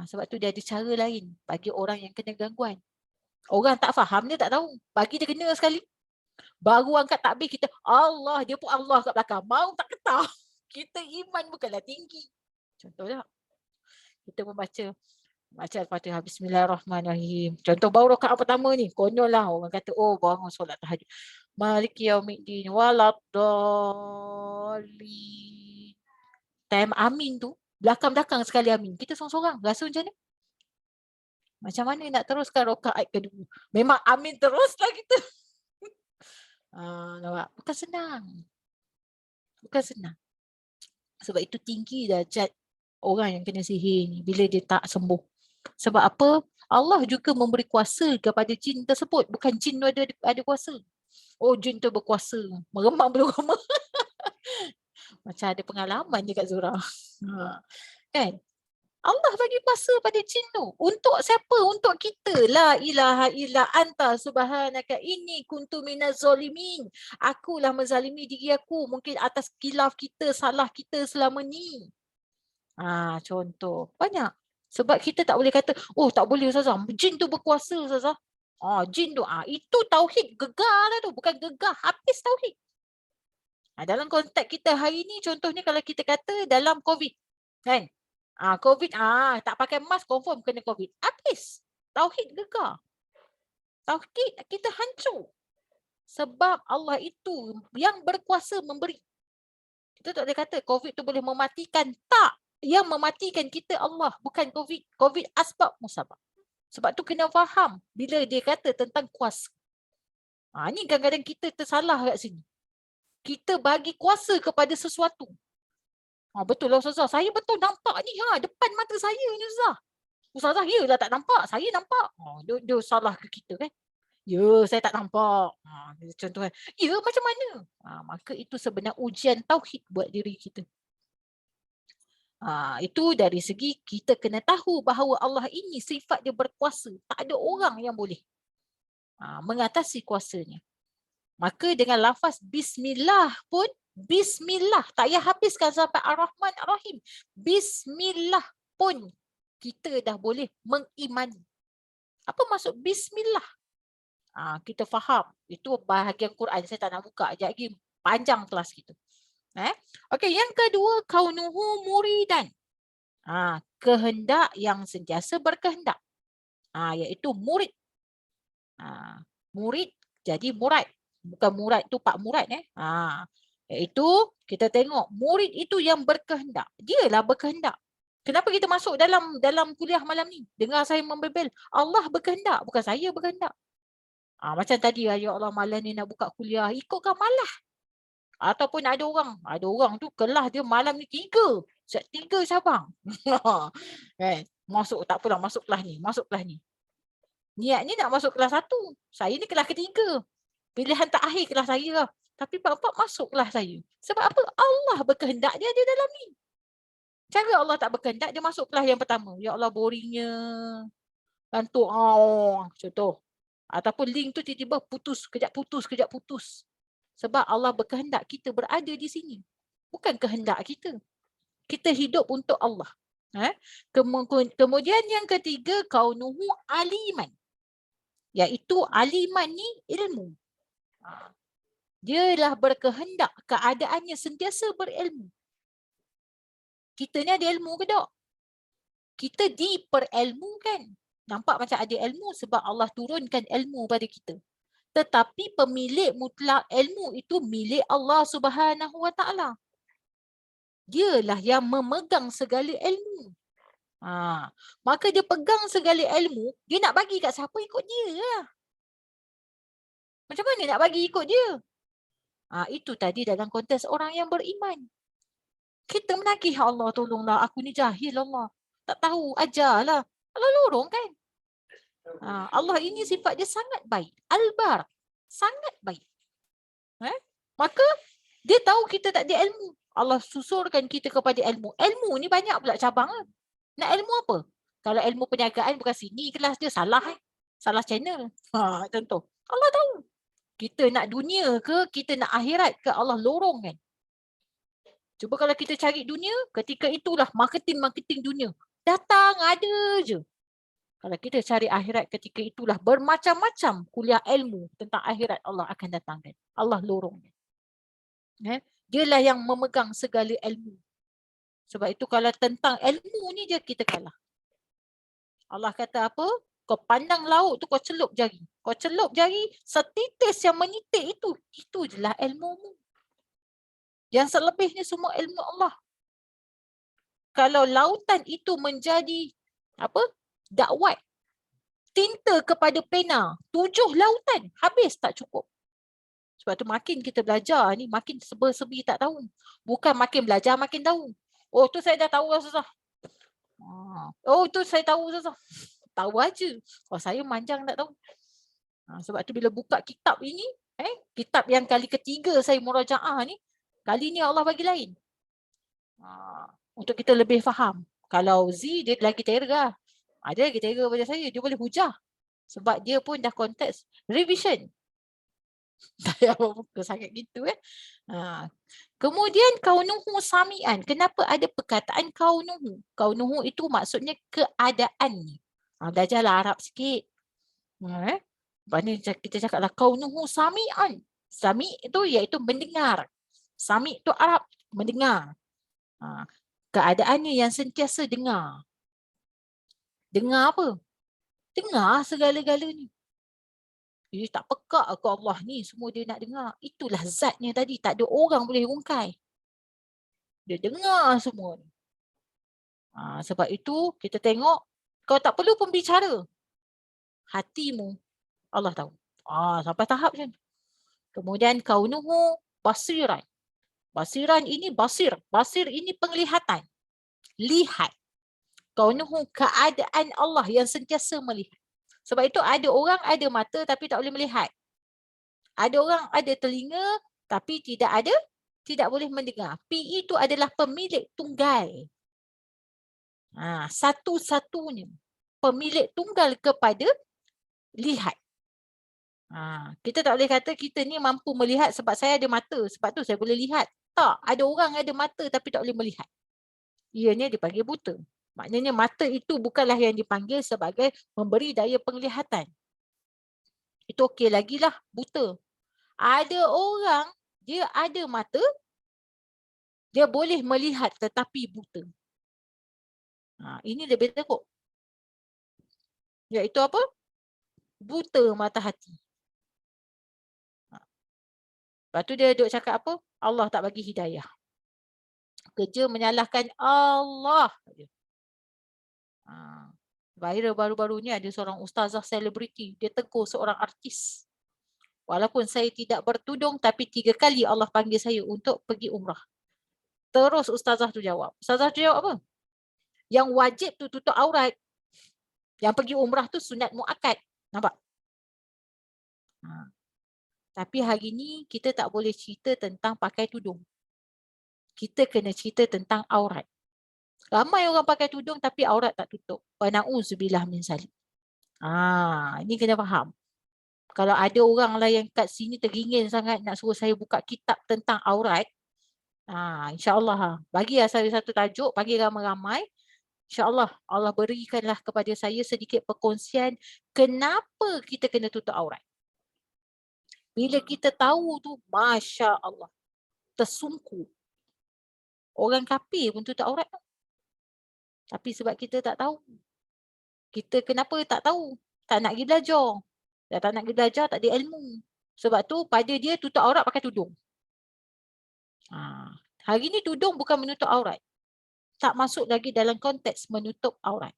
Sebab tu dia ada cara lain bagi orang yang kena gangguan. Orang tak faham, dia tak tahu. Bagi dia kena sekali. Baru angkat takbir kita, Allah, dia pun Allah kat belakang. Mau tak ketah. Kita iman bukanlah tinggi. Contohlah. Kita membaca Al-Fatihah, Bismillahirrahmanirrahim. Contoh baru rakaat pertama ni, konyol lah orang kata, oh bangun solat tahajud. Maliki yaumiddin waladdallin. Time amin tu, belakang-belakang sekali amin. Kita seorang-seorang, rasa macam mana? Macam mana nak teruskan rakaat kedua? Memang amin teruslah kita. Nampak? Bukan senang. Bukan senang. Sebab itu tinggi darjat orang yang kena sihir ni bila dia tak sembuh. Sebab apa? Allah juga memberi kuasa kepada jin tersebut. Bukan jin tu ada kuasa. Oh, jin tu berkuasa. Meremang belum lama. Macam ada pengalaman je Kak Zura. Kan? Allah bagi kuasa pada jin tu. Untuk siapa? Untuk kita. La ilaha illa anta subhanaka inni kuntu minaz zalimin. Akulah menzalimi diri aku. Mungkin atas khilaf kita, salah kita selama ni. Contoh. Banyak. Sebab kita tak boleh kata, oh tak boleh Ustazah. Jin tu berkuasa Ustazah. Jin tu. Itu tauhid. Gegar lah tu. Bukan gegar. Habis tauhid. Dalam konteks kita hari ni, contohnya kalau kita kata dalam COVID. Kan? COVID, tak pakai mask confirm kena COVID. Habis. Tauhid gegar. Tauhid kita hancur. Sebab Allah itu yang berkuasa memberi. Kita tak boleh kata COVID tu boleh mematikan. Tak. Yang mematikan kita Allah. Bukan COVID. COVID asbab musabab. Sebab tu kena faham bila dia kata tentang kuasa. Ni kadang-kadang kita tersalah kat sini. Kita bagi kuasa kepada sesuatu. Betul lah Ustazah. Saya betul nampak ni. Depan mata saya ni Ustazah. Ustazah yelah tak nampak. Saya nampak. Dia salah ke kita kan. Ya saya tak nampak. Contoh kan. Ya macam mana. Maka itu sebenarnya ujian tauhid buat diri kita. Itu dari segi kita kena tahu bahawa Allah ini sifat dia berkuasa. Tak ada orang yang boleh mengatasi kuasanya. Maka dengan lafaz Bismillah pun, Bismillah. Tak payah habiskan sampai Ar-Rahman Ar-Rahim. Bismillah pun kita dah boleh mengimani. Apa maksud Bismillah? Kita faham. Itu bahagian Quran. Saya tak nak buka. Sekejap lagi panjang kelas kita. Okey, yang kedua, kaunuhu muridan. Kehendak yang sentiasa berkehendak. Iaitu murid. Murid jadi murad. Bukan murad tu Pak Murad. Iaitu kita tengok murid itu yang berkehendak. Dialah berkehendak. Kenapa kita masuk dalam kuliah malam ni? Dengar saya membebel. Allah berkehendak, bukan saya berkehendak. Macam tadi, ya Allah malam ni nak buka kuliah. Ikutkan malah. Ataupun ada orang tu kelas dia malam ni 3 cabang. Masuk tak apalah, masuk kelas ni. Niat ni nak masuk kelas 1. Saya ni kelas ketiga. Pilihan terakhir kelas saya lah. Tapi masuklah saya. Sebab apa? Allah berkehendak dia di dalam ni. Cara Allah tak berkehendak, dia masuk kelas yang pertama. Ya Allah, boringnya. Gantuk. Contoh. Ataupun link tu tiba-tiba putus. Kejap putus, kejap putus. Sebab Allah berkehendak kita berada di sini. Bukan kehendak kita. Kita hidup untuk Allah. Kemudian yang ketiga, kaunuhu aliman. Iaitu aliman ni ilmu. Dialah berkehendak keadaannya sentiasa berilmu. Kita ni ada ilmu ke tak? Kita diperilmukan. Nampak macam ada ilmu sebab Allah turunkan ilmu pada kita. Tetapi pemilik mutlak ilmu itu milik Allah Subhanahu Wa Taala. Dialah yang memegang segala ilmu. Maka dia pegang segala ilmu, dia nak bagi kat siapa ikut dia lah. Macam mana nak bagi ikut dia? Itu tadi dalam konteks orang yang beriman. Kita menagih Allah, tolonglah aku ni jahil Allah. Tak tahu, ajarlah. Allah lorong kan? Allah ini sifat dia sangat baik. Al-Bar. Sangat baik. Maka dia tahu kita tak ada ilmu. Allah susurkan kita kepada ilmu. Ilmu ni banyak pula cabang. Nak ilmu apa? Kalau ilmu perniagaan bukan sini kelas dia, salah. Salah channel. Contoh. Allah tahu. Kita nak dunia ke, kita nak akhirat ke, Allah lorong kan? Cuba kalau kita cari dunia, ketika itulah marketing dunia. Datang ada je. Kalau kita cari akhirat, ketika itulah bermacam-macam kuliah ilmu tentang akhirat Allah akan datangkan. Allah lorong. Dialah yang memegang segala ilmu. Sebab itu kalau tentang ilmu ni je kita kalah. Allah kata apa? Kau pandang laut tu kau celup jari. Kau celup jari, setitis yang menitik itu je lah ilmumu. Yang selebihnya semua ilmu Allah. Kalau lautan itu menjadi dakwat, tinta kepada pena, 7 lautan, habis tak cukup. Sebab tu makin kita belajar ni, makin sebi tak tahu. Bukan makin belajar, makin tahu. Oh tu saya dah tahu lah susah. Oh tu saya tahu susah. Tahu aja. Kalau saya manjang tak tahu. Sebab tu bila buka kitab ini, kitab yang kali ketiga saya murajaah ni, kali ni Allah bagi lain. Untuk kita lebih faham. Kalau Z, dia lagi terah. Dia lagi terah pada saya. Dia boleh hujah. Sebab dia pun dah konteks revision. Tak payah buka sangat gitu. Kemudian kaunuhu sami'an. Kenapa ada perkataan kaunuhu? Kaunuhu itu maksudnya keadaan. Belajarlah Arab sikit. Kita cakaplah kaunuhu sami'an. Sami' itu iaitu mendengar. Sami' itu Arab, mendengar. Keadaannya yang sentiasa dengar. Dengar apa? Dengar segala-galanya. Dia tak pekak ke Allah ni, semua dia nak dengar. Itulah zatnya tadi, tak ada orang boleh rungkai. Dia dengar semua ni. Sebab itu kita tengok, kau tak perlu pun bicara. Hatimu, Allah tahu. Sampai tahap macam tu. Kemudian kaunuhu basiran. Basiran ini basir. Basir ini penglihatan. Lihat. Kaunuhu keadaan Allah yang sentiasa melihat. Sebab itu ada orang ada mata tapi tak boleh melihat. Ada orang ada telinga tapi tidak boleh mendengar. PE itu adalah pemilik tunggal. Satu-satunya pemilik tunggal kepada lihat. Kita tak boleh kata kita ni mampu melihat sebab saya ada mata, sebab tu saya boleh lihat. Tak, ada orang ada mata tapi tak boleh melihat. Ianya dipanggil buta. Maknanya mata itu bukanlah yang dipanggil sebagai memberi daya penglihatan. Itu okey lagi lah, buta. Ada orang, dia ada mata, dia boleh melihat tetapi buta. Ini lebih teruk. Iaitu apa? Buta mata hati. Lepas tu dia duk cakap apa? Allah tak bagi hidayah. Kerja menyalahkan Allah. Viral baru-baru ni ada seorang ustazah selebriti. Dia tegur seorang artis. Walaupun saya tidak bertudung tapi 3 kali Allah panggil saya untuk pergi umrah. Terus ustazah tu jawab. Ustazah tu jawab apa? Yang wajib tu tutup aurat. Yang pergi umrah tu sunat muakkad. Nampak? Tapi hari ni kita tak boleh cerita tentang pakai tudung. Kita kena cerita tentang aurat. Ramai orang pakai tudung tapi aurat tak tutup. Wa na'udzubillah min zalik. Ini kena faham. Kalau ada orang lah yang kat sini teringin sangat nak suruh saya buka kitab tentang aurat, insyaAllah bagi saya satu tajuk, bagi ramai-ramai. InsyaAllah Allah berikanlah kepada saya sedikit perkongsian kenapa kita kena tutup aurat. Bila kita tahu tu, Masya Allah, tersungkur. Orang kafir pun tutup aurat tu. Tapi sebab kita tak tahu. Kita kenapa tak tahu? Tak nak pergi belajar. Dah tak nak pergi belajar, tak ada ilmu. Sebab tu pada dia tutup aurat pakai tudung. Hari ni tudung bukan menutup aurat. Tak masuk lagi dalam konteks menutup aurat.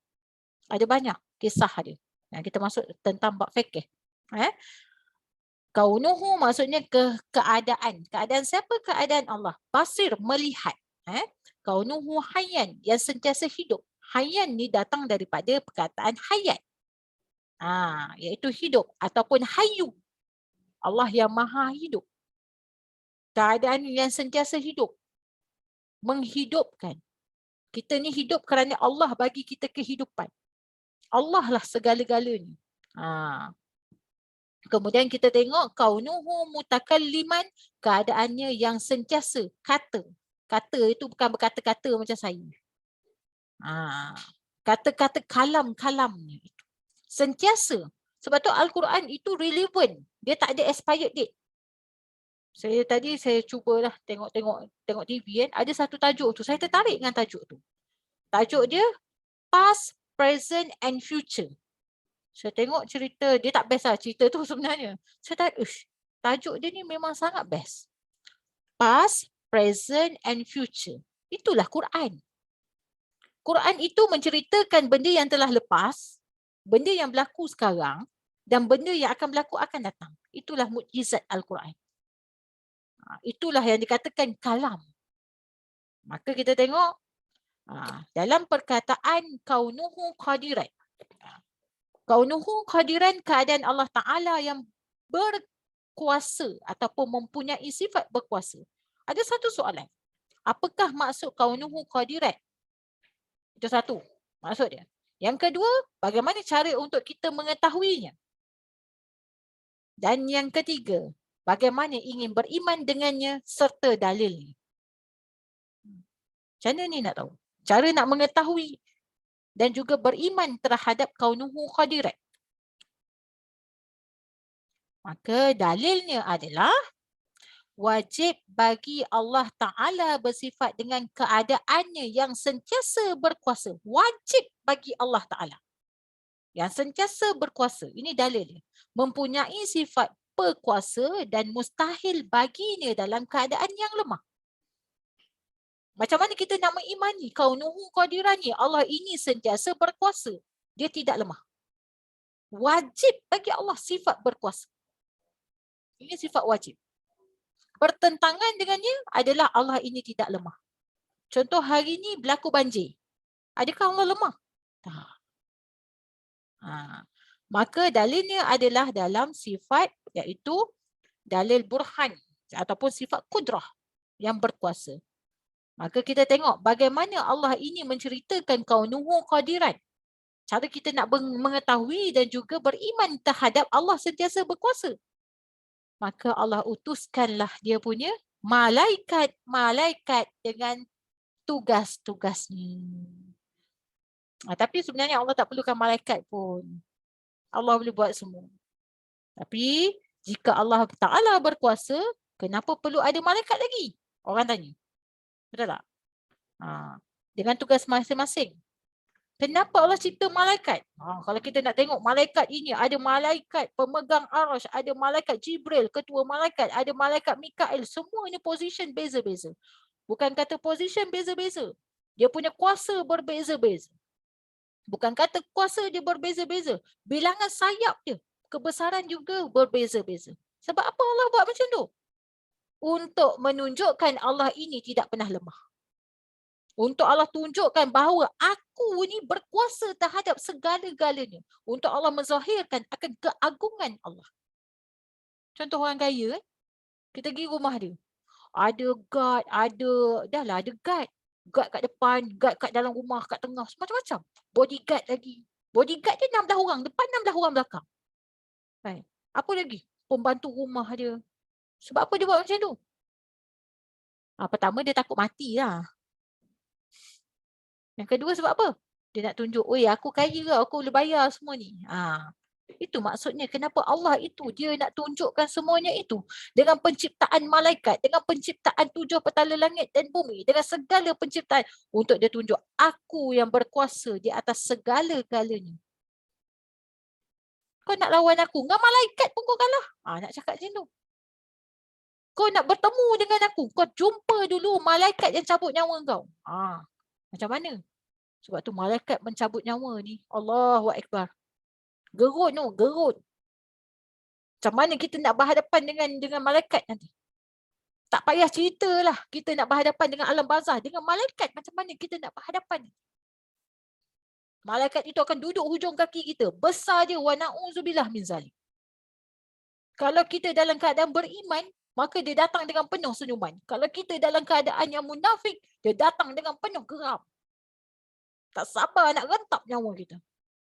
Ada banyak kisah dia. Kita masuk tentang bab fikih. Kaunuhu maksudnya keadaan. Keadaan siapa? Keadaan Allah. Basir, melihat. Kaunuhu hayyan, yang sentiasa hidup. Hayyan ni datang daripada perkataan hayat. Iaitu hidup ataupun hayyu. Allah yang maha hidup. Keadaan yang sentiasa hidup. Menghidupkan. Kita ni hidup kerana Allah bagi kita kehidupan. Allah lah segala-galanya. Kemudian kita tengok kaunuhu mutakalliman, keadaannya yang sentiasa kata. Kata itu bukan berkata-kata macam saya. Kata-kata kalam-kalamnya itu. Sentiasa. Sebab tu Al-Quran itu relevant. Dia tak ada expired date. Tadi saya cubalah tengok TV kan. Ada satu tajuk tu. Saya tertarik dengan tajuk tu. Tajuk dia Past, Present and Future. Saya tengok cerita, dia tak best lah cerita tu sebenarnya. Saya tak, tajuk dia ni memang sangat best. Past, Present and Future. Itulah Quran. Quran itu menceritakan benda yang telah lepas, benda yang berlaku sekarang dan benda yang akan berlaku akan datang. Itulah mukjizat Al-Quran. Itulah yang dikatakan kalam. Maka kita tengok dalam perkataan kaunuhu qadiran. Kaunuhu qadiran, keadaan Allah Ta'ala yang berkuasa ataupun mempunyai sifat berkuasa. Ada satu soalan. Apakah maksud kaunuhu qadiran? Itu satu maksud dia. Yang kedua, bagaimana cara untuk kita mengetahuinya? Dan yang ketiga, bagaimana ingin beriman dengannya serta dalilnya. Macam mana ni nak tahu? Cara nak mengetahui dan juga beriman terhadap kaunuhu qadirat. Maka dalilnya adalah wajib bagi Allah Ta'ala bersifat dengan keadaannya yang sentiasa berkuasa. Wajib bagi Allah Ta'ala yang sentiasa berkuasa. Ini dalilnya. Mempunyai sifat berkuasa dan mustahil baginya dalam keadaan yang lemah. Macam mana kita nak mengimani kaunuhu qadirani? Allah ini sentiasa berkuasa. Dia tidak lemah. Wajib bagi Allah sifat berkuasa. Ini sifat wajib. Bertentangan dengannya adalah Allah ini tidak lemah. Contoh hari ini berlaku banjir. Adakah Allah lemah? Tak. Maka dalilnya adalah dalam sifat iaitu dalil burhan ataupun sifat kudrah yang berkuasa. Maka kita tengok bagaimana Allah ini menceritakan kaunuhu qadiran. Cara kita nak mengetahui dan juga beriman terhadap Allah sentiasa berkuasa. Maka Allah utuskanlah dia punya malaikat dengan tugas-tugasnya. Tapi sebenarnya Allah tak perlukan malaikat pun. Allah boleh buat semua. Tapi jika Allah Ta'ala berkuasa, kenapa perlu ada malaikat lagi? Orang tanya. Betul tak? Dengan tugas masing-masing. Kenapa Allah cipta malaikat? Kalau kita nak tengok malaikat ini, ada malaikat pemegang arasy, ada malaikat Jibril, ketua malaikat, ada malaikat Mikail, semuanya position beza-beza. Bukan kata position beza-beza. Dia punya kuasa berbeza-beza. Bukan kata kuasa dia berbeza-beza. Bilangan sayap dia, kebesaran juga berbeza-beza. Sebab apa Allah buat macam tu? Untuk menunjukkan Allah ini tidak pernah lemah. Untuk Allah tunjukkan bahawa aku ni berkuasa terhadap segala-galanya. Untuk Allah menzahirkan akan keagungan Allah. Contoh orang kaya kita pergi rumah dia. Ada guard, ada guard. Guard kat depan, guard kat dalam rumah, kat tengah, macam-macam. Bodyguard lagi. Bodyguard dia 16 orang, depan 16 orang belakang. Kan? Apa lagi? Pembantu rumah dia. Sebab apa dia buat macam tu? Pertama dia takut mati lah. Yang kedua sebab apa? Dia nak tunjuk, oi aku kaya lah, aku boleh bayar semua ni. Itu maksudnya kenapa Allah itu dia nak tunjukkan semuanya itu. Dengan penciptaan malaikat, dengan penciptaan 7 petala langit dan bumi, dengan segala penciptaan. Untuk dia tunjuk, aku yang berkuasa di atas segala-galanya. Kau nak lawan aku, dengan malaikat pun kau kalah. Nak cakap macam tu. Kau nak bertemu dengan aku, kau jumpa dulu malaikat yang cabut nyawa kau. Macam mana? Sebab tu malaikat mencabut nyawa ni. Allahu Akbar. Gerut tu, gerut. Macam mana kita nak berhadapan dengan malaikat nanti? Tak payah ceritalah kita nak berhadapan dengan alam barzah. Dengan malaikat macam mana kita nak berhadapan? Malaikat itu akan duduk hujung kaki kita. Besar je, wa na'udzubillah min zalik. Kalau kita dalam keadaan beriman, maka dia datang dengan penuh senyuman. Kalau kita dalam keadaan yang munafik, dia datang dengan penuh geram. Tak sabar nak rentap nyawa kita.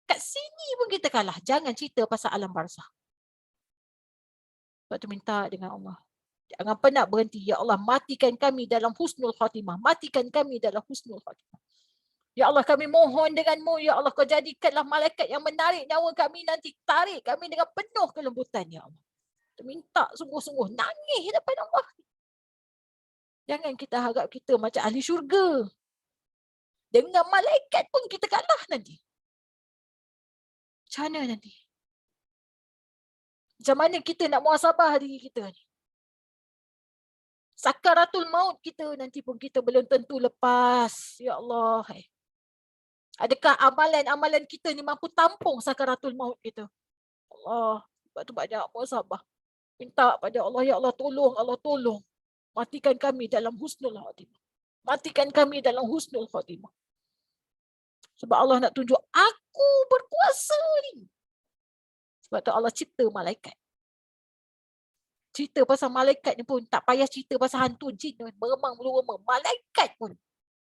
Kat sini pun kita kalah. Jangan cerita pasal alam barzah. Sebab tu minta dengan Allah. Jangan pernah berhenti. Ya Allah, matikan kami dalam husnul khatimah. Matikan kami dalam husnul khatimah. Ya Allah, kami mohon denganmu. Ya Allah, kau jadikanlah malaikat yang menarik nyawa kami nanti. Tarik kami dengan penuh kelembutan, Ya Allah. Minta sungguh-sungguh. Nangis depan Allah. Jangan kita harap kita macam ahli syurga. Dengan malaikat pun kita kalah nanti. Macam mana nanti? Macam mana kita nak muhasabah diri kita ni? Sakaratul maut kita nanti pun kita belum tentu lepas. Ya Allah. Adakah amalan-amalan kita ni mampu tampung sakaratul maut kita? Allah. Sebab tu banyak muhasabah. Minta pada Allah, ya Allah tolong, Allah tolong. Matikan kami dalam husnul khatimah. Matikan kami dalam husnul khatimah. Sebab Allah nak tunjuk, aku berkuasa ni. Sebab tu Allah cipta malaikat. Cerita pasal malaikat ni pun tak payah cerita pasal hantu jin beremang berumah. Malaikat pun.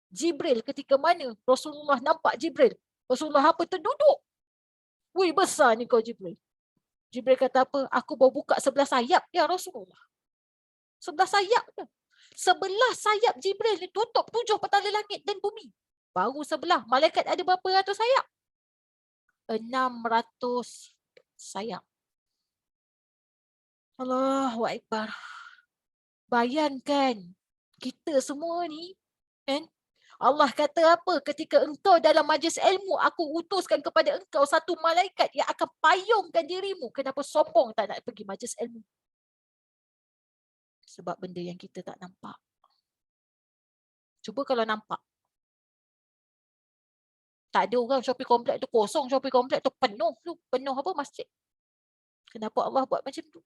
Jibril ketika mana Rasulullah nampak Jibril. Rasulullah apa terduduk. Wih besar ni kau Jibril. Jibril kata apa? Aku baru buka sebelah sayap ya Rasulullah. Sebelah sayap tu. Sebelah sayap Jibril ni tutup 7 petala langit dan bumi. Baru sebelah. Malaikat ada berapa ratus sayap? 600 sayap. Allahu Akbar. Bayangkan kita semua ni kan? Allah kata apa? Ketika engkau dalam majlis ilmu, aku utuskan kepada engkau satu malaikat yang akan payungkan dirimu. Kenapa sopong tak nak pergi majlis ilmu? Sebab benda yang kita tak nampak. Cuba kalau nampak. Tak ada orang shopping komplek tu kosong, shopping komplek tu penuh tu. Penuh apa masjid? Kenapa Allah buat macam tu?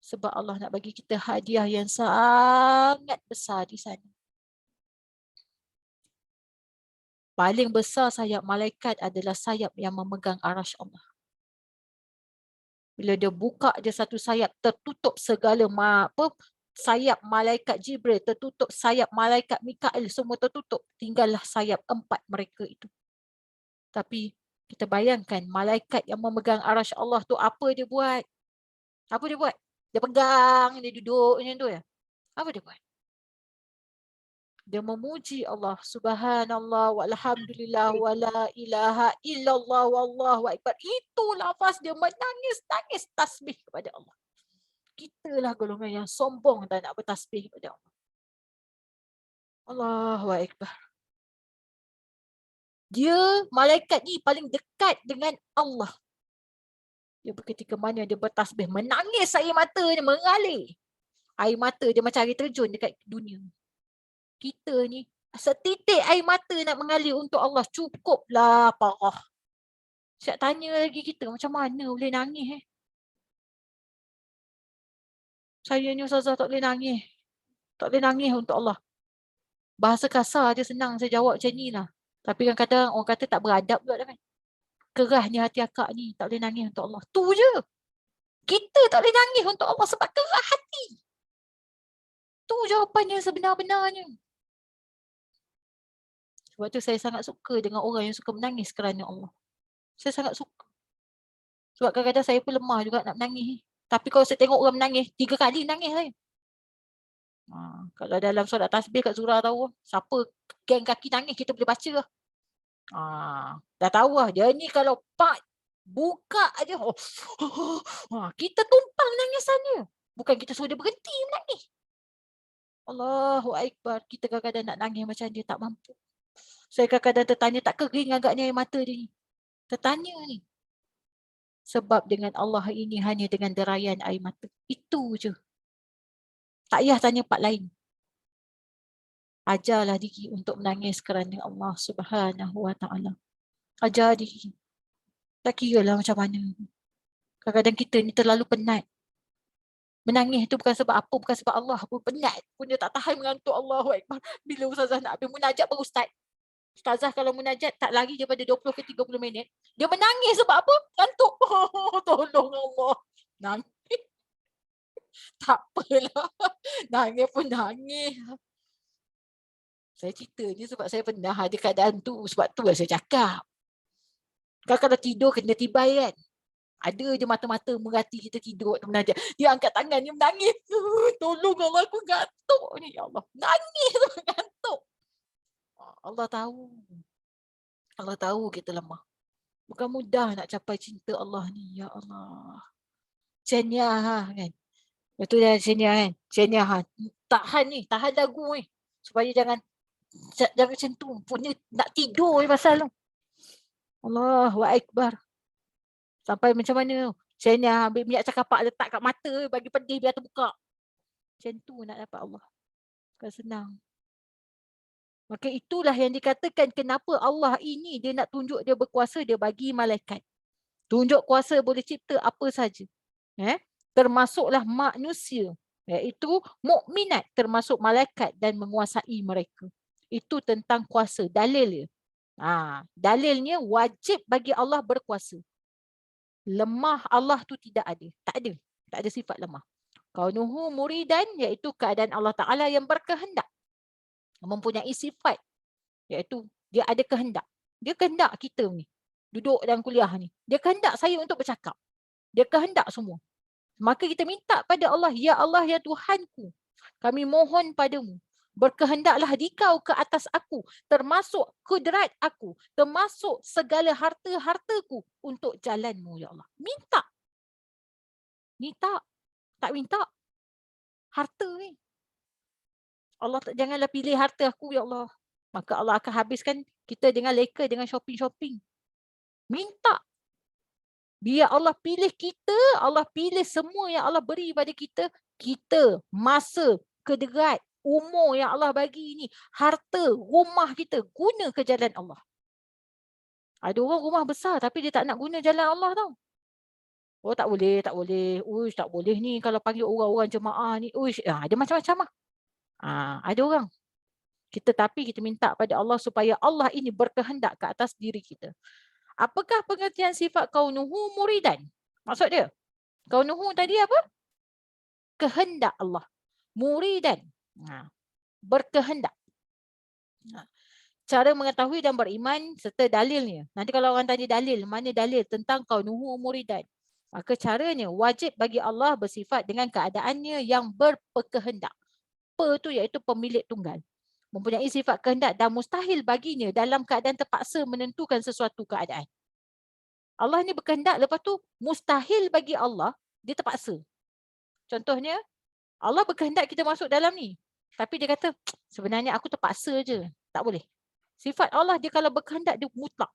Sebab Allah nak bagi kita hadiah yang sangat besar di sana. Paling besar sayap malaikat adalah sayap yang memegang arasy Allah. Bila dia buka je satu sayap, tertutup segala sayap malaikat Jibril, tertutup sayap malaikat Mikail, semua tertutup. Tinggallah sayap 4 mereka itu. Tapi kita bayangkan malaikat yang memegang arasy Allah tu apa dia buat? Apa dia buat? Dia pegang, dia duduk macam tu ya. Apa dia buat? Dia memuji Allah. Subhanallah walhamdulillah wala ilaha illallah wallahu akbar. Itu lafaz dia menangis-nangis tasbih kepada Allah. Kitalah golongan yang sombong dan nak bertasbih kepada Allah. Allahu akbar. Dia malaikat ni paling dekat dengan Allah. Dia ketika mana dia bertasbih, menangis air mata dia mengalir. Air mata dia macam air terjun dekat dunia. Kita ni setitik air mata nak mengalir untuk Allah cukuplah parah. Siap tanya lagi kita macam mana boleh nangis Saya ni Ustazah tak boleh nangis. Tak boleh nangis untuk Allah. Bahasa kasar je senang saya jawab macam ni lah. Tapi kan kadang orang kata tak beradab juga kan. Kerahnya hati akak ni, tak boleh nangis untuk Allah. Tu je. Kita tak boleh nangis untuk Allah sebab kerah hati. Tu jawapannya sebenar-benarnya. Sebab tu saya sangat suka dengan orang yang suka menangis kerana Allah. Saya sangat suka. Sebab kadang-kadang saya pun lemah juga nak menangis. Tapi kalau saya tengok orang menangis, 3 kali nangis saya. Kalau dalam solat tasbih kat surah tahu, siapa geng kaki nangis kita boleh baca lah. Dah tahu lah, dia ni kalau pak buka aja, kita tumpang nangisannya. Bukan kita suruh dia berhenti menangis. Allahu Akbar, kita kadang-kadang nak nangis macam dia tak mampu. Saya kadang-kadang tertanya, tak kering agaknya air mata dia ni. Tertanya ni. Sebab dengan Allah ini hanya dengan derayan air mata. Itu je. Tak payah tanya part lain. Ajarlah diri untuk menangis kerana Allah Subhanahu Wa Taala. Ajar diri. Tak kira lah macam mana. Kadang-kadang kita ni terlalu penat. Menangis tu bukan sebab apa, bukan sebab Allah pun penat. Pun dia tak tahan mengantuk. Allahu Akbar. Bila Ustazah nak habis munajat baru start. Ustazah kalau munajat tak lari daripada 20 ke 30 minit. Dia menangis sebab apa? Ngantuk. Tolong Allah. Nangis. Tak apalah. Nangis pun nangis. Saya cerita ni sebab saya pernah ada keadaan tu. Sebab tu lah saya cakap. Kalau tidur kena tibai kan. Ada je mata-mata merhati kita tidur waktu menajat. Dia angkat tangan, dia menangis. Tolong Allah, aku gantuk ni. Ya Allah, nangis gantuk. Allah tahu. Allah tahu kita lemah. Bukan mudah nak capai cinta Allah ni. Ya Allah. Cenya kan. Betul dah cenya kan. Cenya tahan ni, tahan dagu ni. Supaya jangan macam tu. Punya nak tidur ni pasal tu. Allahu Akbar. Sampai macam mana tu? Saya ni ambil minyak cakapak letak kat mata bagi pedih biar terbuka. Macam tu nak dapat Allah. Bukan senang. Maka itulah yang dikatakan kenapa Allah ini dia nak tunjuk dia berkuasa, dia bagi malaikat. Tunjuk kuasa boleh cipta apa saja. Termasuklah manusia. Iaitu mukminat termasuk malaikat dan menguasai mereka. Itu tentang kuasa. Dalil dia. Dalilnya wajib bagi Allah berkuasa. Lemah Allah tu tidak ada. Tak ada. Tak ada sifat lemah. Kaunuhu muridan iaitu keadaan Allah Ta'ala yang berkehendak. Mempunyai sifat. Iaitu dia ada kehendak. Dia kehendak kita ni. Duduk dalam kuliah ni. Dia kehendak saya untuk bercakap. Dia kehendak semua. Maka kita minta pada Allah. Ya Allah, ya Tuhanku. Kami mohon padamu. Berkehendaklah dikau ke atas aku, termasuk kudrat aku, termasuk segala harta-hartaku untuk jalanmu, ya Allah. Minta. Minta. Tak minta. Harta ni. Allah janganlah pilih harta aku, ya Allah. Maka Allah akan habiskan kita dengan leka, dengan shopping-shopping. Minta. Biar Allah pilih kita, Allah pilih semua yang Allah beri pada kita. Kita, masa, kederat, umur yang Allah bagi ni, harta, rumah kita, guna ke jalan Allah. Ada orang rumah besar tapi dia tak nak guna jalan Allah tau. Oh tak boleh, tak boleh. Uish, tak boleh ni kalau panggil orang-orang jemaah ni. Uish, ada macam-macam lah. Ada orang. Tapi kita minta pada Allah supaya Allah ini berkehendak ke atas diri kita. Apakah pengertian sifat kaunuhu muridan? Maksud dia, kaunuhu tadi apa? Kehendak Allah. Muridan. Berkehendak. Cara mengetahui dan beriman serta dalilnya. Nanti kalau orang tanya dalil, mana dalil tentang kaunuhu muridan? Maka caranya wajib bagi Allah bersifat dengan keadaannya yang berkehendak. Tu iaitu pemilik tunggal. Mempunyai sifat kehendak dan mustahil baginya dalam keadaan terpaksa menentukan sesuatu keadaan. Allah ni berkehendak, lepas tu mustahil bagi Allah, dia terpaksa. Contohnya, Allah berkehendak kita masuk dalam ni. Tapi dia kata, sebenarnya aku terpaksa je. Tak boleh. Sifat Allah dia kalau berkehendak dia mutlak.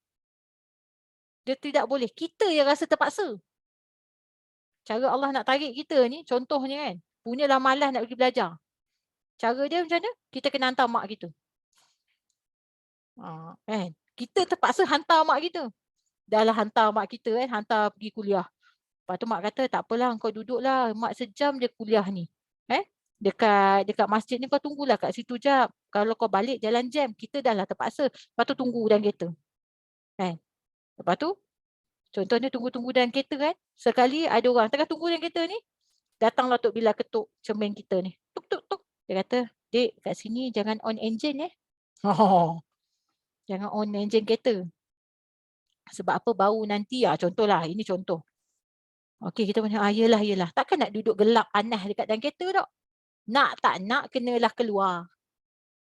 Dia tidak boleh. Kita yang rasa terpaksa. Cara Allah nak tarik kita ni, contohnya kan, punyalah malas nak pergi belajar. Cara dia macam mana? Kita kena hantar mak kita. Kan? Kita terpaksa hantar mak kita. Dah lah hantar mak kita kan, hantar pergi kuliah. Lepas tu mak kata, tak apalah kau duduklah, mak sejam je kuliah ni. Dekat masjid ni kau tunggulah kat situ jap. Kalau kau balik jalan jam, kita dah lah terpaksa. Lepas tu tunggu dalam kereta. Kan? Lepas tu, Contohnya tunggu-tunggu dalam kereta kan. Sekali ada orang tengah tunggu dalam kereta ni, datanglah Tok Bilal ketuk cermin kita ni. Tuk tuk tuk. Dia kata, "Dek, kat sini jangan on engine Oh, jangan on engine kereta. Sebab apa bau nanti contohlah, ini contoh. Okey, kita macam yelah yelah. Takkan nak duduk gelap panas dekat dalam kereta tak? Nak tak nak kenalah keluar.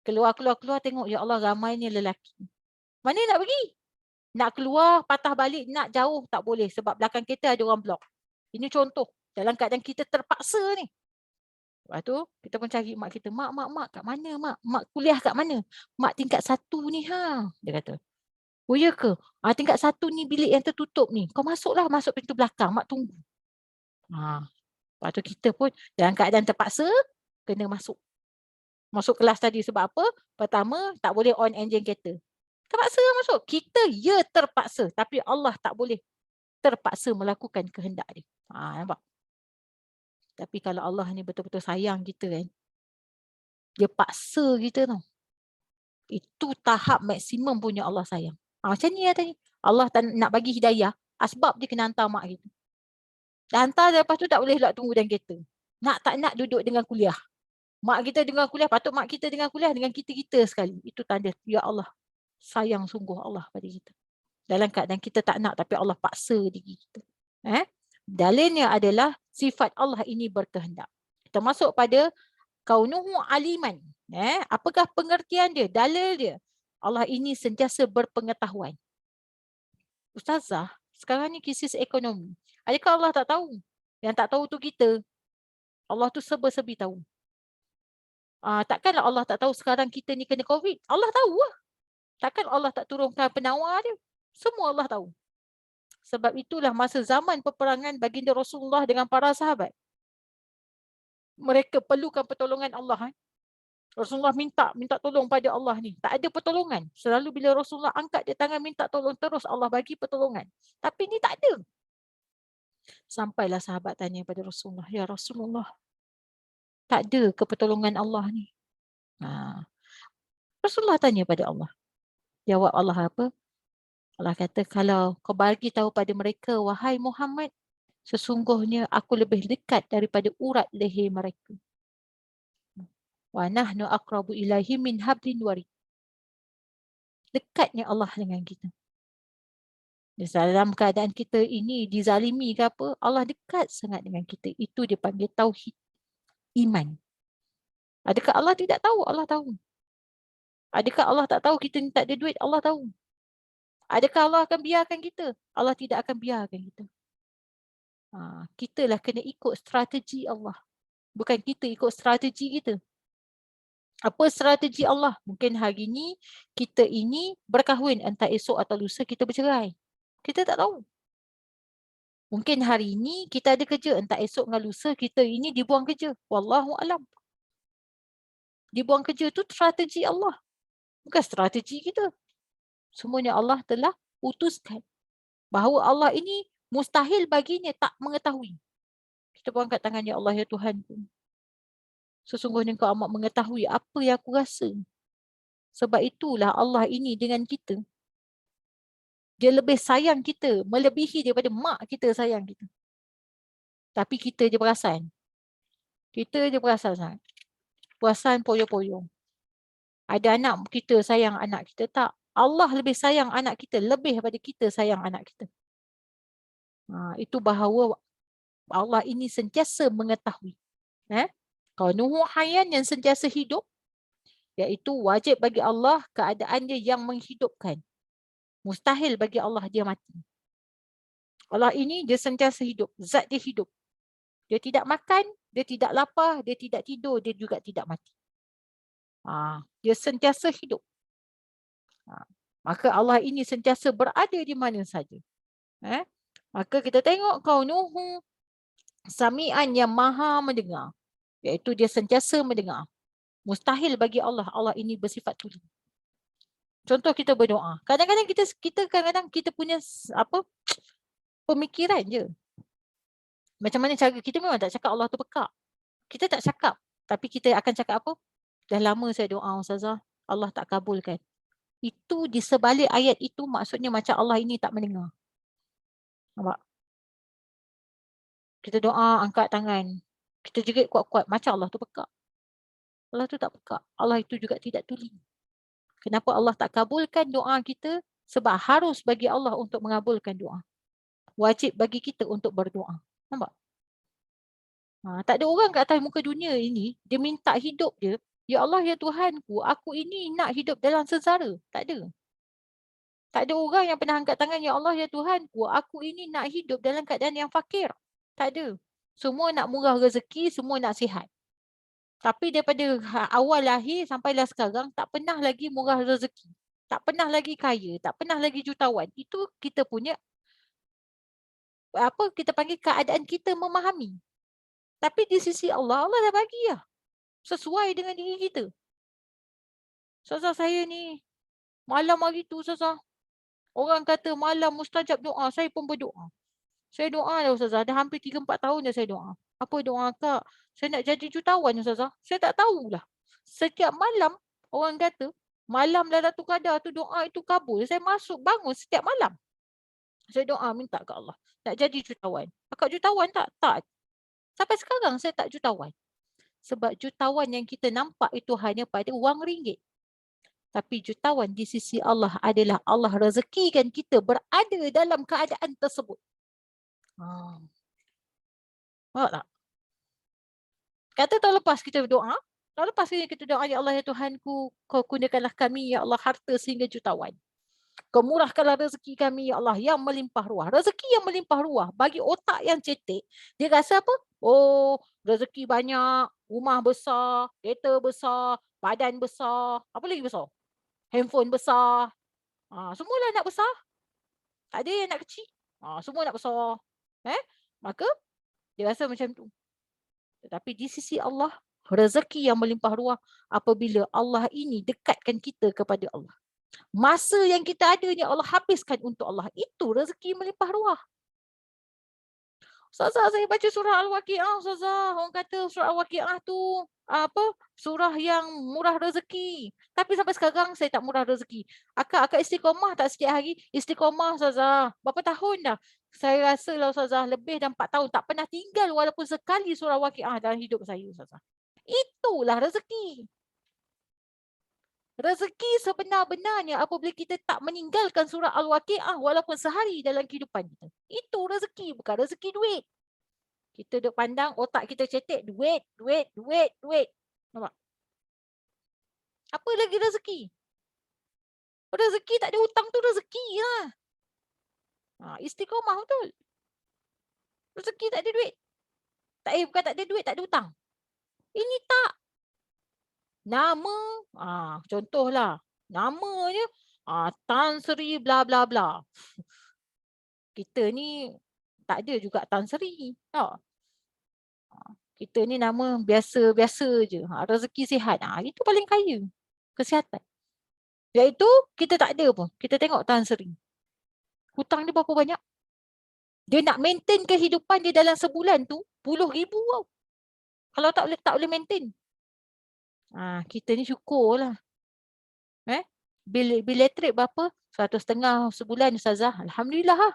Keluar tengok ya Allah ramainya lelaki. Mana nak pergi? Nak keluar patah balik nak jauh tak boleh sebab belakang kereta ada orang blok. Ini contoh dalam keadaan kita terpaksa ni. Lepas tu kita pun cari mak kita. Mak kat mana mak? Mak kuliah kat mana? Mak tingkat 1 ni Dia kata. Oh ya ke? Tingkat 1 ni bilik yang tertutup ni. Kau masuklah masuk pintu belakang. Mak tunggu. Lepas tu kita pun dalam keadaan terpaksa kena masuk. Masuk kelas tadi sebab apa? Pertama tak boleh on engine kereta. Terpaksa masuk. Kita terpaksa. Tapi Allah tak boleh terpaksa melakukan kehendak dia. Nampak? Tapi kalau Allah ni betul-betul sayang kita kan. Dia paksa kita tau. Itu tahap maksimum punya Allah sayang. Macam ni tadi. Allah nak bagi hidayah. Sebab dia kena hantar mak kita. Dah hantar lepas tu tak boleh pula tunggu dalam kereta. Nak tak nak duduk dengan kuliah. Mak kita dengar kuliah, patut mak kita dengar kuliah dengan kita-kita sekali. Itu tanda, ya Allah, sayang sungguh Allah pada kita. Dalam keadaan kita tak nak tapi Allah paksa diri kita. Dalilnya adalah sifat Allah ini berkehendak. Kita masuk pada kaunuhu aliman. Apakah pengertian dia? Dalil dia. Allah ini sentiasa berpengetahuan. Ustazah, sekarang ni krisis ekonomi. Adakah Allah tak tahu? Yang tak tahu tu kita. Allah tu serba-serbi tahu. Takkanlah Allah tak tahu sekarang kita ni kena COVID. Allah tahu lah. Takkan Allah tak turunkan penawar dia. Semua Allah tahu. Sebab itulah masa zaman peperangan baginda Rasulullah dengan para sahabat. Mereka perlukan pertolongan Allah. Rasulullah minta tolong pada Allah ni. Tak ada pertolongan. Selalu bila Rasulullah angkat dia tangan minta tolong terus Allah bagi pertolongan. Tapi ni tak ada. Sampailah sahabat tanya pada Rasulullah. Ya Rasulullah. Tak ada ke pertolongan Allah ni? Rasulullah tanya pada Allah. Jawab Allah apa? Allah kata, kalau kau bagi tahu pada mereka, wahai Muhammad, sesungguhnya aku lebih dekat daripada urat leher mereka. Wa nahnu aqrabu ilaihi min hablin warid. Dekatnya Allah dengan kita. Dalam keadaan kita ini dizalimi ke apa, Allah dekat sangat dengan kita. Itu dia panggil tauhid iman. Adakah Allah tidak tahu? Allah tahu. Adakah Allah tak tahu kita ni tak ada duit? Allah tahu. Adakah Allah akan biarkan kita? Allah tidak akan biarkan kita. Kitalah kena ikut strategi Allah. Bukan kita ikut strategi kita. Apa strategi Allah? Mungkin hari ni kita ini berkahwin, entah esok atau lusa kita bercerai. Kita tak tahu. Mungkin hari ini kita ada kerja, entah esok dengan lusa kita ini dibuang kerja. Wallahu alam. Dibuang kerja tu strategi Allah. Bukan strategi kita. Semuanya Allah telah utuskan. Bahawa Allah ini mustahil baginya tak mengetahui. Kita pun angkat tangan, ya Allah, ya Tuhan. Sesungguhnya Engkau amat mengetahui apa yang aku rasa. Sebab itulah Allah ini dengan kita. Dia lebih sayang kita, melebihi daripada mak kita sayang kita. Tapi kita je perasan. Kita je perasan sangat. Perasan poyo-poyo. Ada anak kita sayang anak kita, tak. Allah lebih sayang anak kita, lebih daripada kita sayang anak kita. Itu bahawa Allah ini sentiasa mengetahui. Kaunuhu hayyan, yang sentiasa hidup, iaitu wajib bagi Allah keadaan dia yang menghidupkan. Mustahil bagi Allah dia mati. Allah ini dia sentiasa hidup. Zat dia hidup. Dia tidak makan, dia tidak lapar, dia tidak tidur, dia juga tidak mati. Dia sentiasa hidup. Maka Allah ini sentiasa berada di mana saja. Maka kita tengok kaunuhu sami'an, yang maha mendengar. Iaitu dia sentiasa mendengar. Mustahil bagi Allah, Allah ini bersifat tuli. Contoh kita berdoa. Kadang-kadang kita punya pemikiran je. Macam mana cara kita memang tak cakap Allah tu pekak. Kita tak cakap. Tapi kita akan cakap apa? Dah lama saya doa Ustazah, Allah tak kabulkan. Itu di sebalik ayat itu maksudnya macam Allah ini tak mendengar. Nampak? Kita doa, angkat tangan. Kita jerit kuat-kuat. Macam Allah tu pekak. Allah tu tak pekak. Allah itu juga tidak tuli. Kenapa Allah tak kabulkan doa kita? Sebab harus bagi Allah untuk mengabulkan doa. Wajib bagi kita untuk berdoa. Nampak? Tak ada orang kat atas muka dunia ini, dia minta hidup dia. Ya Allah, ya Tuhanku, aku ini nak hidup dalam sengsara. Tak ada. Tak ada orang yang pernah angkat tangan, ya Allah, ya Tuhanku, aku ini nak hidup dalam keadaan yang fakir. Tak ada. Semua nak murah rezeki, semua nak sihat. Tapi daripada awal lahir sampailah sekarang, tak pernah lagi murah rezeki. Tak pernah lagi kaya, tak pernah lagi jutawan. Itu kita punya, kita panggil keadaan kita memahami. Tapi di sisi Allah, Allah dah bagi lah. Sesuai dengan diri kita. Ustazah, saya ni malam hari tu Ustazah, orang kata malam mustajab doa, saya pun berdoa. Saya doa dah Ustazah, dah hampir 3-4 tahun dah saya doa. Apa doa Kak? Saya nak jadi jutawan Ustazah. Saya tak tahulah. Setiap malam orang kata, malam Lailatul Qadar tu doa itu kabul. Saya masuk bangun setiap malam. Saya doa minta ke Allah. Nak jadi jutawan. Akak jutawan tak? Tak. Sampai sekarang saya tak jutawan. Sebab jutawan yang kita nampak itu hanya pada wang ringgit. Tapi jutawan di sisi Allah adalah Allah rezekikan kita berada dalam keadaan tersebut. Nampak tak? Kata tahun lepas kita berdoa, tahun lepas kita doa, ya Allah ya Tuhanku, kau kurniakanlah kami ya Allah harta sehingga jutawan. Kau murahkanlah rezeki kami ya Allah yang melimpah ruah. Rezeki yang melimpah ruah bagi otak yang cetek, dia rasa apa? Oh, rezeki banyak, rumah besar, kereta besar, badan besar, apa lagi besar? Handphone besar. Semualah nak besar. Tak ada yang nak kecil. Semua nak besar. Maka dia rasa macam tu. Tetapi di sisi Allah, rezeki yang melimpah ruah apabila Allah ini dekatkan kita kepada Allah. Masa yang kita ada ni Allah habiskan untuk Allah. Itu rezeki melimpah ruah. Ustazah, saya baca surah Al-Waqi'ah, Ustazah. Orang kata surah Al-Waqi'ah tu surah yang murah rezeki. Tapi sampai sekarang saya tak murah rezeki. Akak istiqomah tak sikit hari? Istiqomah, Ustazah. Berapa tahun dah? Saya rasa lah Ustazah, lebih dah 4 tahun. Tak pernah tinggal walaupun sekali surah Al-Waqi'ah dalam hidup saya, Ustazah. Itulah rezeki. Rezeki sebenar-benarnya apabila kita tak meninggalkan surah Al-Waqi'ah walaupun sehari dalam kehidupan kita. Itu rezeki, bukan rezeki duit. Kita duk pandang otak kita cetek, duit. Nampak? Apa lagi rezeki? Rezeki tak ada hutang tu rezeki lah. Istiqomah betul. Rezeki tak ada duit. Bukan tak ada duit, tak ada hutang. Ini tak. Nama, contohlah. Namanya Tan Sri bla bla bla. Kita ni tak ada juga Tan Sri. Kita ni nama biasa-biasa je. Rezeki sihat. Itu paling kaya. Kesihatan. Iaitu kita tak ada pun. Kita tengok Tan Sri. Hutang dia berapa banyak? Dia nak maintain kehidupan dia dalam sebulan tu 10,000 tau. Kalau tak boleh maintain. Kita ni syukurlah. Bil elektrik berapa? 150 sebulan Ustazah. Alhamdulillah lah.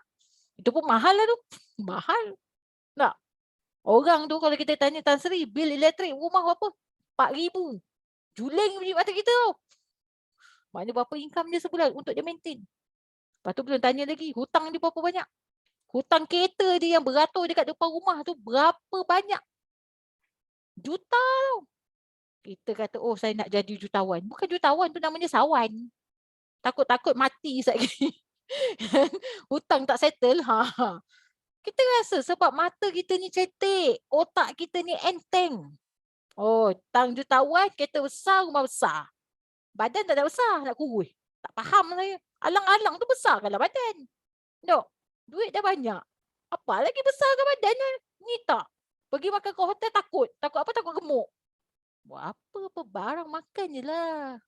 Itu pun mahal lah tu. Mahal. Tak? Orang tu kalau kita tanya Tan Sri, bil elektrik rumah berapa? 4,000. Juling punya mata kita tau. Maknanya berapa income dia sebulan untuk dia maintain. Lepas tu belum tanya lagi, hutang dia berapa banyak? Hutang kereta dia yang beratur dekat depan rumah tu berapa banyak? Juta tau. Kita kata, oh saya nak jadi jutawan. Bukan jutawan tu namanya sawan. Takut-takut mati sekali. Hutang tak settle. Kita rasa sebab mata kita ni cetek. Otak kita ni enteng. Oh, tang jutawan, kereta besar, rumah besar. Badan tak ada besar, nak kurus. Tak faham saya. Alang-alang tu besar kalau badan. Dok, duit dah banyak. Apa lagi besar ke badan ni tak? Pergi makan ke hotel takut. Takut apa? Takut gemuk. Buat apa barang makan je lah.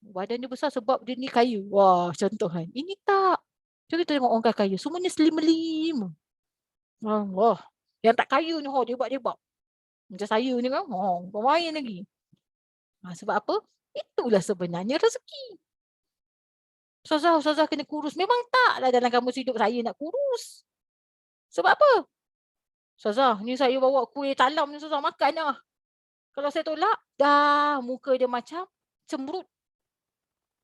Badan dia besar sebab dia ni kaya. Wah, contoh kan. Ini tak. Cuba kita tengok orang kaya. Semua ni slim-lim. Wah, yang tak kaya ni, dia buat. Macam saya ni kan. Pemain lagi. Sebab apa? Itulah sebenarnya rezeki. Ustazah kena kurus. Memang taklah dalam kamus hidup saya nak kurus. Sebab apa? Ustazah, ni saya bawa kuih talam ni Ustazah makan lah. Kalau saya tolak, dah muka dia macam cemberut.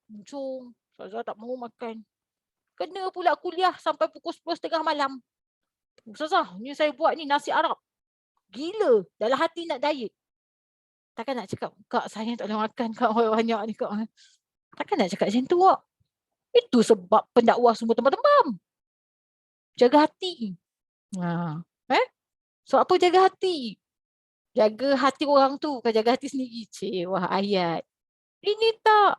Muncung. Ustazah tak mahu makan. Kena pula kuliah sampai pukul 10.30 malam. Ustazah, ni saya buat ni nasi Arab. Gila. Dalam hati nak diet. Takkan nak cakap, Kak saya tak boleh makan Kak banyak ni Kak. Takkan nak cakap macam tu Kak. Itu sebab pendakwah semua tembam-tembam. Jaga hati. So apa jaga hati? Jaga hati orang tu, bukan jaga hati sendiri. Wah ayat. Ini tak.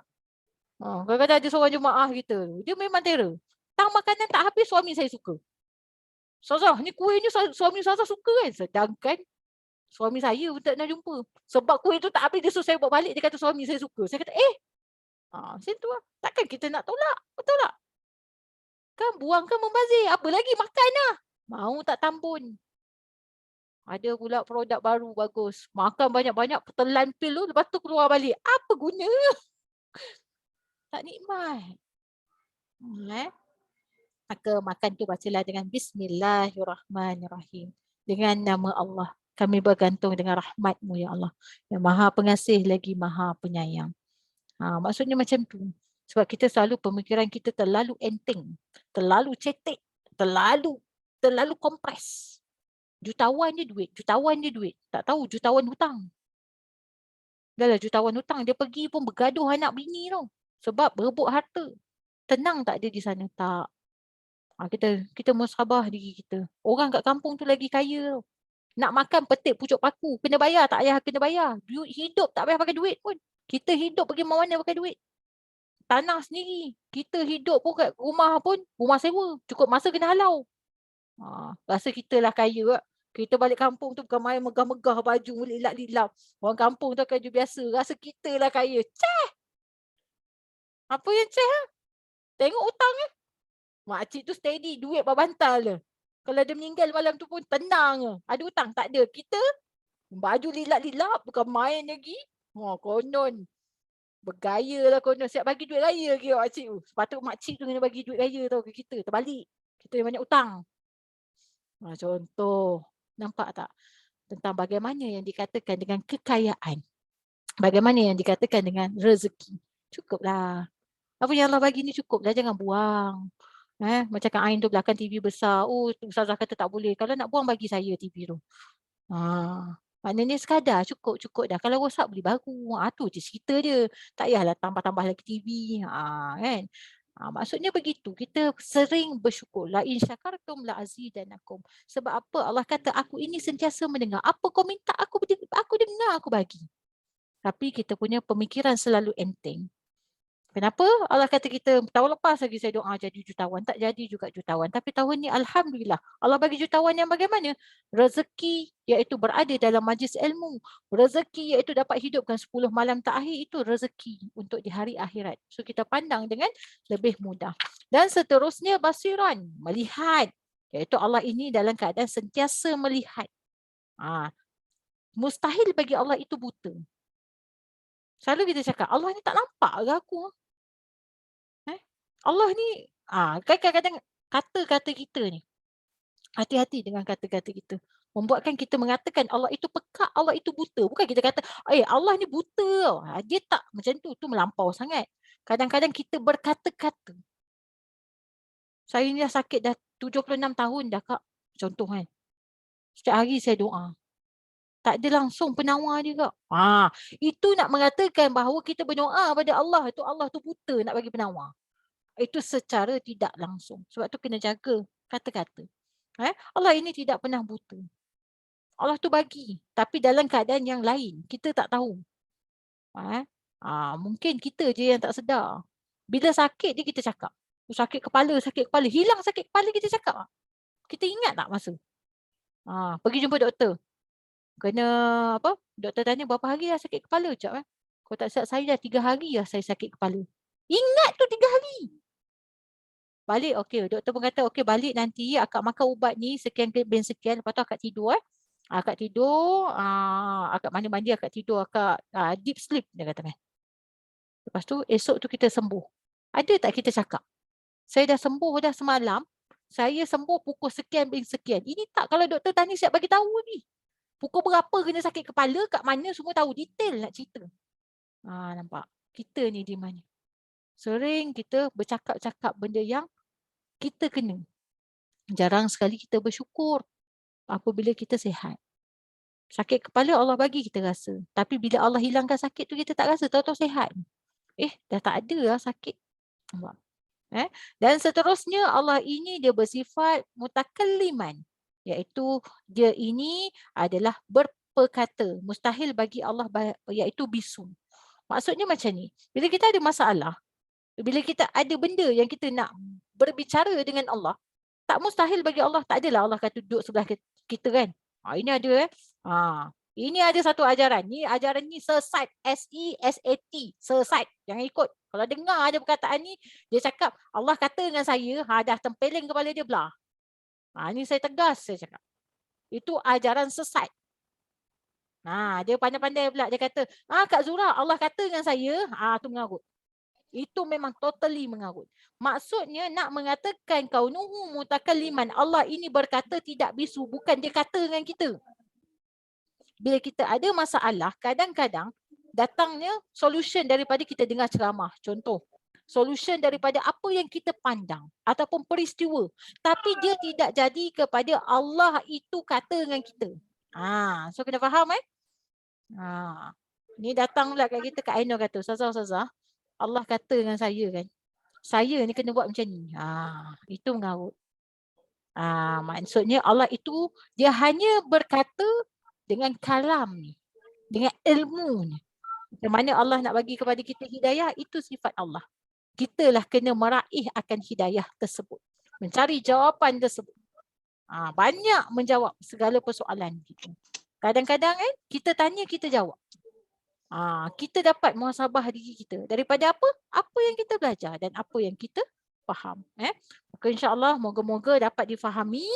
Kadang-kadang ada seorang jemaah kita, dia memang terror. Tang makanan tak habis, suami saya suka. Ustazah, ni kuih ni suami Ustazah suka kan? Sedangkan suami saya pun tak nak jumpa. Sebab kuih tu tak habis, dia suruh saya bawa balik, dia kata suami saya suka. Saya kata, macam tu lah. Takkan kita nak tolak? Betul tak? Kan buang kan membazir. Apa lagi makan lah. Mau tak tambun. Ada pula produk baru bagus. Makan banyak-banyak, telan pil tu, lepas tu keluar balik. Apa guna? Tak nikmat. Maka makan tu bacalah dengan Bismillahirrahmanirrahim. Dengan nama Allah. Kami bergantung dengan rahmat-Mu ya Allah. Yang Maha Pengasih lagi Maha Penyayang. Maksudnya macam tu. Sebab kita selalu pemikiran kita terlalu enteng. Terlalu cetek. Terlalu kompres. Jutawan je duit. Tak tahu jutawan hutang. Dah lah jutawan hutang. Dia pergi pun bergaduh anak bini tau. Sebab berebut harta. Tenang tak dia di sana? Tak. Kita musabah diri kita. Orang kat kampung tu lagi kaya tau. Nak makan petik pucuk paku. Kena bayar, tak payah kena bayar. Duit hidup tak payah pakai duit pun. Kita hidup pergi mana pakai duit. Tanah sendiri. Kita hidup pun kat rumah pun, rumah sewa. Cukup masa kena halau. Rasa kita lah kaya. Kita balik kampung tu bukan main megah-megah baju, lilap-lilap. Orang kampung tu kaya biasa. Rasa kita lah kaya. Ceh! Apa yang ceh? Tengok hutang eh. Makcik tu steady, duit berbantal je. Kalau dia meninggal malam tu pun tenang je. Ada hutang? Tak ada. Kita baju lilap-lilap, bukan main lagi. Konon. Bergaya lah konon. Siap bagi duit raya lagi makcik tu. Sepatut makcik tu kena bagi duit raya tau ke kita. Terbalik. Kita yang banyak hutang. Contoh. Nampak tak? Tentang bagaimana yang dikatakan dengan kekayaan. Bagaimana yang dikatakan dengan rezeki. Cukuplah. Apa yang Allah bagi ni cukuplah. Jangan buang. Macam Kak Ain tu belakang TV besar. Ustazah kata tak boleh. Kalau nak buang bagi saya TV tu. Maknanya sekadar cukup dah. Kalau rosak beli baru. Tu je cerita dia. Tak payahlah tambah-tambah lagi TV. Kan? Maksudnya begitu. Kita sering bersyukur. La in syakartum la azidanakum. Sebab apa? Allah kata aku ini sentiasa mendengar. Apa kau minta aku dengar, aku bagi. Tapi kita punya pemikiran selalu enteng. Kenapa? Allah kata kita tahun lepas lagi saya doa jadi jutawan. Tak jadi juga jutawan. Tapi tahun ni Alhamdulillah. Allah bagi jutawan yang bagaimana? Rezeki iaitu berada dalam majlis ilmu. Rezeki iaitu dapat hidupkan 10 malam terakhir. Itu rezeki untuk di hari akhirat. So kita pandang dengan lebih mudah. Dan seterusnya basiran. Melihat. Iaitu Allah ini dalam keadaan sentiasa melihat. Mustahil bagi Allah itu buta. Selalu kita cakap, Allah ni tak nampak ke aku? Allah ni, kadang-kadang kata-kata kita ni, hati-hati dengan kata-kata kita. Membuatkan kita mengatakan Allah itu pekak, Allah itu buta. Bukan kita kata, Allah ni buta. Dia tak macam tu melampau sangat. Kadang-kadang kita berkata-kata. Saya ni dah sakit dah 76 tahun dah Kak. Contoh kan. Setiap hari saya doa. Tak ada langsung penawar dia Kak. Itu nak mengatakan bahawa kita berdoa pada Allah. Itu Allah tu buta nak bagi penawar. Itu secara tidak langsung. Sebab tu kena jaga kata-kata. Allah ini tidak pernah buta. Allah tu bagi. Tapi dalam keadaan yang lain. Kita tak tahu. Mungkin kita je yang tak sedar. Bila sakit dia kita cakap. Sakit kepala. Hilang sakit kepala kita cakap. Kita ingat tak masa? Pergi jumpa doktor. Kena apa? Doktor tanya berapa hari dah sakit kepala. Sekejap. Kalau tak silap saya dah 3 hari dah saya sakit kepala. Ingat tu 3 hari. Balik, okey. Doktor pun kata, okey balik nanti akak makan ubat ni sekian bin sekian. Lepas tu akak tidur. Akak tidur, akak mandi-mandi, akak tidur, akak deep sleep dia kata kan. Lepas tu esok tu kita sembuh. Ada tak kita cakap? Saya dah sembuh dah semalam. Saya sembuh pukul sekian bin sekian. Ini tak kalau doktor tanya siap bagi tahu ni. Pukul berapa kena sakit kepala, kat mana semua tahu detail nak cerita. Nampak? Kita ni di mana? Sering kita bercakap-cakap benda yang kita kena. Jarang sekali kita bersyukur apabila kita sihat. Sakit kepala Allah bagi kita rasa. Tapi bila Allah hilangkan sakit tu kita tak rasa, tahu-tahu sihat. Dah tak ada lah sakit. Nampak? Dan seterusnya Allah ini dia bersifat mutakalliman, iaitu dia ini adalah berperkata. Mustahil bagi Allah iaitu bisu. Maksudnya macam ni, bila kita ada masalah, bila kita ada benda yang kita nak berbicara dengan Allah, tak mustahil bagi Allah. Tak adalah Allah kata duduk sebelah kita kan. Ini ada ini ada satu ajaran. Ni ajaran ni sesat. S-E-S-A-T. Sesat. Jangan ikut. Kalau dengar ada perkataan ni, dia cakap Allah kata dengan saya, dah tempeleng kepala dia belah. Ni saya tegas saya cakap. Itu ajaran sesat. Dia pandai-pandai pula. Dia kata, Kak Zura, Allah kata dengan saya, tu mengarut. Itu memang totally mengarut. Maksudnya nak mengatakan kaunuhu mutakalliman. Allah ini berkata tidak bisu. Bukan dia kata dengan kita. Bila kita ada masalah, kadang-kadang datangnya solution daripada kita dengar ceramah. Contoh, solution daripada apa yang kita pandang ataupun peristiwa. Tapi dia tidak jadi kepada Allah itu kata dengan kita. So kena faham Ni datang pula kat kita, Kak Ainur kata, Ustazah, Allah kata dengan saya kan, saya ni kena buat macam ni. Itu mengarut. Maksudnya Allah itu dia hanya berkata dengan kalam ni, dengan ilmu ni. Macam mana Allah nak bagi kepada kita hidayah, itu sifat Allah. Kitalah kena meraih akan hidayah tersebut. Mencari jawapan tersebut. Banyak menjawab segala persoalan kita. Kadang-kadang kita tanya, kita jawab. Kita dapat muhasabah diri kita. Daripada apa? Apa yang kita belajar dan apa yang kita faham. Maka insyaAllah moga-moga dapat difahami,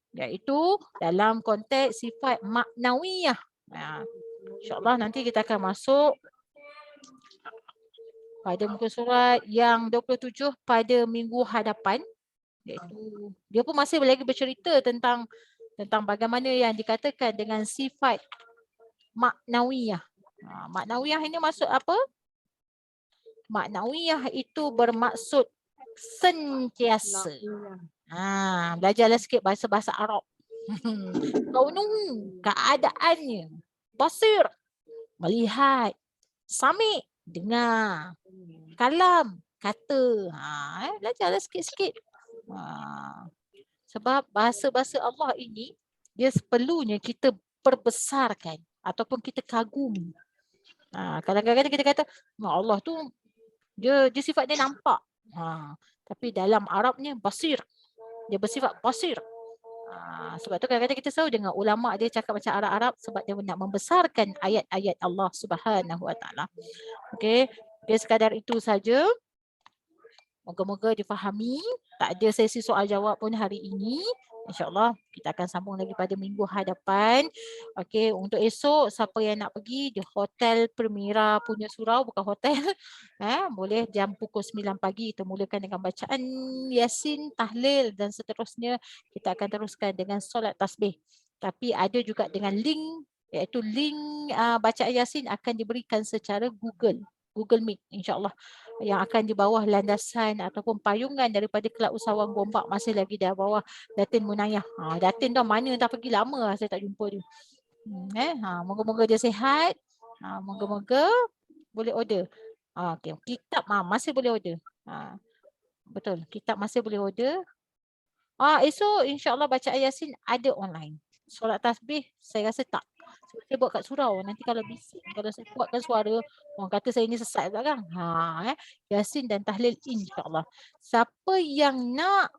iaitu dalam konteks sifat maknawiyah. InsyaAllah nanti kita akan masuk pada muka surat yang 27 pada minggu hadapan. Iaitu, dia pun masih lagi bercerita tentang bagaimana yang dikatakan dengan sifat maknawiyah. Maknawiyah ini maksud apa? Maknawiyah itu bermaksud sentiasa. Belajarlah sikit bahasa-bahasa Arab. Kaunuhu, keadaannya. Basir, melihat. Sami, dengar. Kalam, kata. Belajarlah sikit-sikit. Sebab bahasa-bahasa Allah ini, dia seperlunya kita perbesarkan ataupun kita kagumi. Kadang-kadang kita kata, Allah tu, dia sifat dia nampak. Tapi dalam Arabnya basir. Dia bersifat basir. Sebab tu kadang-kadang kita selalu dengar ulama dia cakap macam Arab-Arab sebab dia nak membesarkan ayat-ayat Allah Subhanahu Wa Taala. Okey, sekadar itu saja. Moga-moga difahami. Tak ada sesi soal jawab pun hari ini. InsyaAllah kita akan sambung lagi pada minggu hadapan. Okey, untuk esok siapa yang nak pergi di Hotel Permira punya surau, bukan hotel. Boleh jam pukul 9 pagi kita mulakan dengan bacaan Yasin, tahlil dan seterusnya kita akan teruskan dengan solat tasbih. Tapi ada juga dengan link, iaitu link bacaan Yasin akan diberikan secara Google Meet insyaAllah, yang akan di bawah landasan ataupun payungan daripada Kelab Usahawan Gombak, masih lagi di bawah Datin Munayah. Datin tu mana dah pergi lama saya tak jumpa dia. Moga-moga dia sihat. Moga-moga boleh order. Okay. Kitab masih boleh order. Betul, kitab masih boleh order. Esok insyaAllah bacaan Yasin ada online. Solat tasbih saya rasa tak. Saya buat kat surau. Nanti kalau bising, kalau saya buatkan suara, orang kata saya ni sesat pula kan. Yasin dan tahlil insyaAllah. Siapa yang nak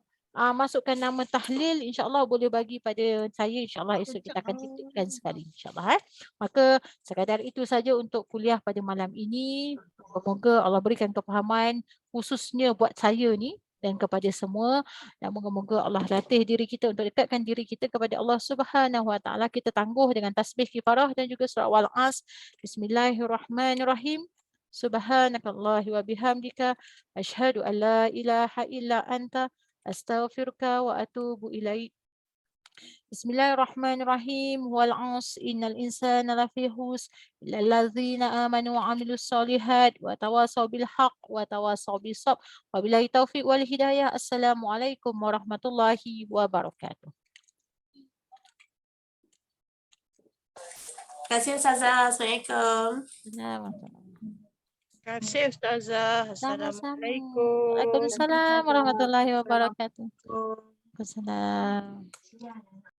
masukkan nama tahlil, insyaAllah boleh bagi pada saya. InsyaAllah esok kita akan titipkan sekali. InsyaAllah. Maka sekadar itu saja untuk kuliah pada malam ini. Semoga Allah berikan kefahaman khususnya buat saya ni dan kepada semua, dan moga-moga Allah latih diri kita untuk dekatkan diri kita kepada Allah Subhanahu Wa Taala. Kita tangguh dengan tasbih kifarah dan juga surah Wal-As. Bismillahirrahmanirrahim. Subhanakallah wa bihamdika asyhadu an la ilaha illa anta astaghfiruka wa atubu ilaik. Bismillahirrahmanirrahim. Wal 'asr innal insana lafi khusr illa allazina amanu wa 'amilus solihat wa tawasaw bil haqq wa tawasaw bis sabr. Wabillahi taufiq wal hidayah. Assalamualaikum warahmatullahi wabarakatuh. Terima kasih Ustazah. Assalamualaikum. Terima kasih Ustazah. Sama-sama. Assalamualaikum. Waalaikumsalam warahmatullahi wabarakatuh. Assalamualaikum. Waalaikumsalam.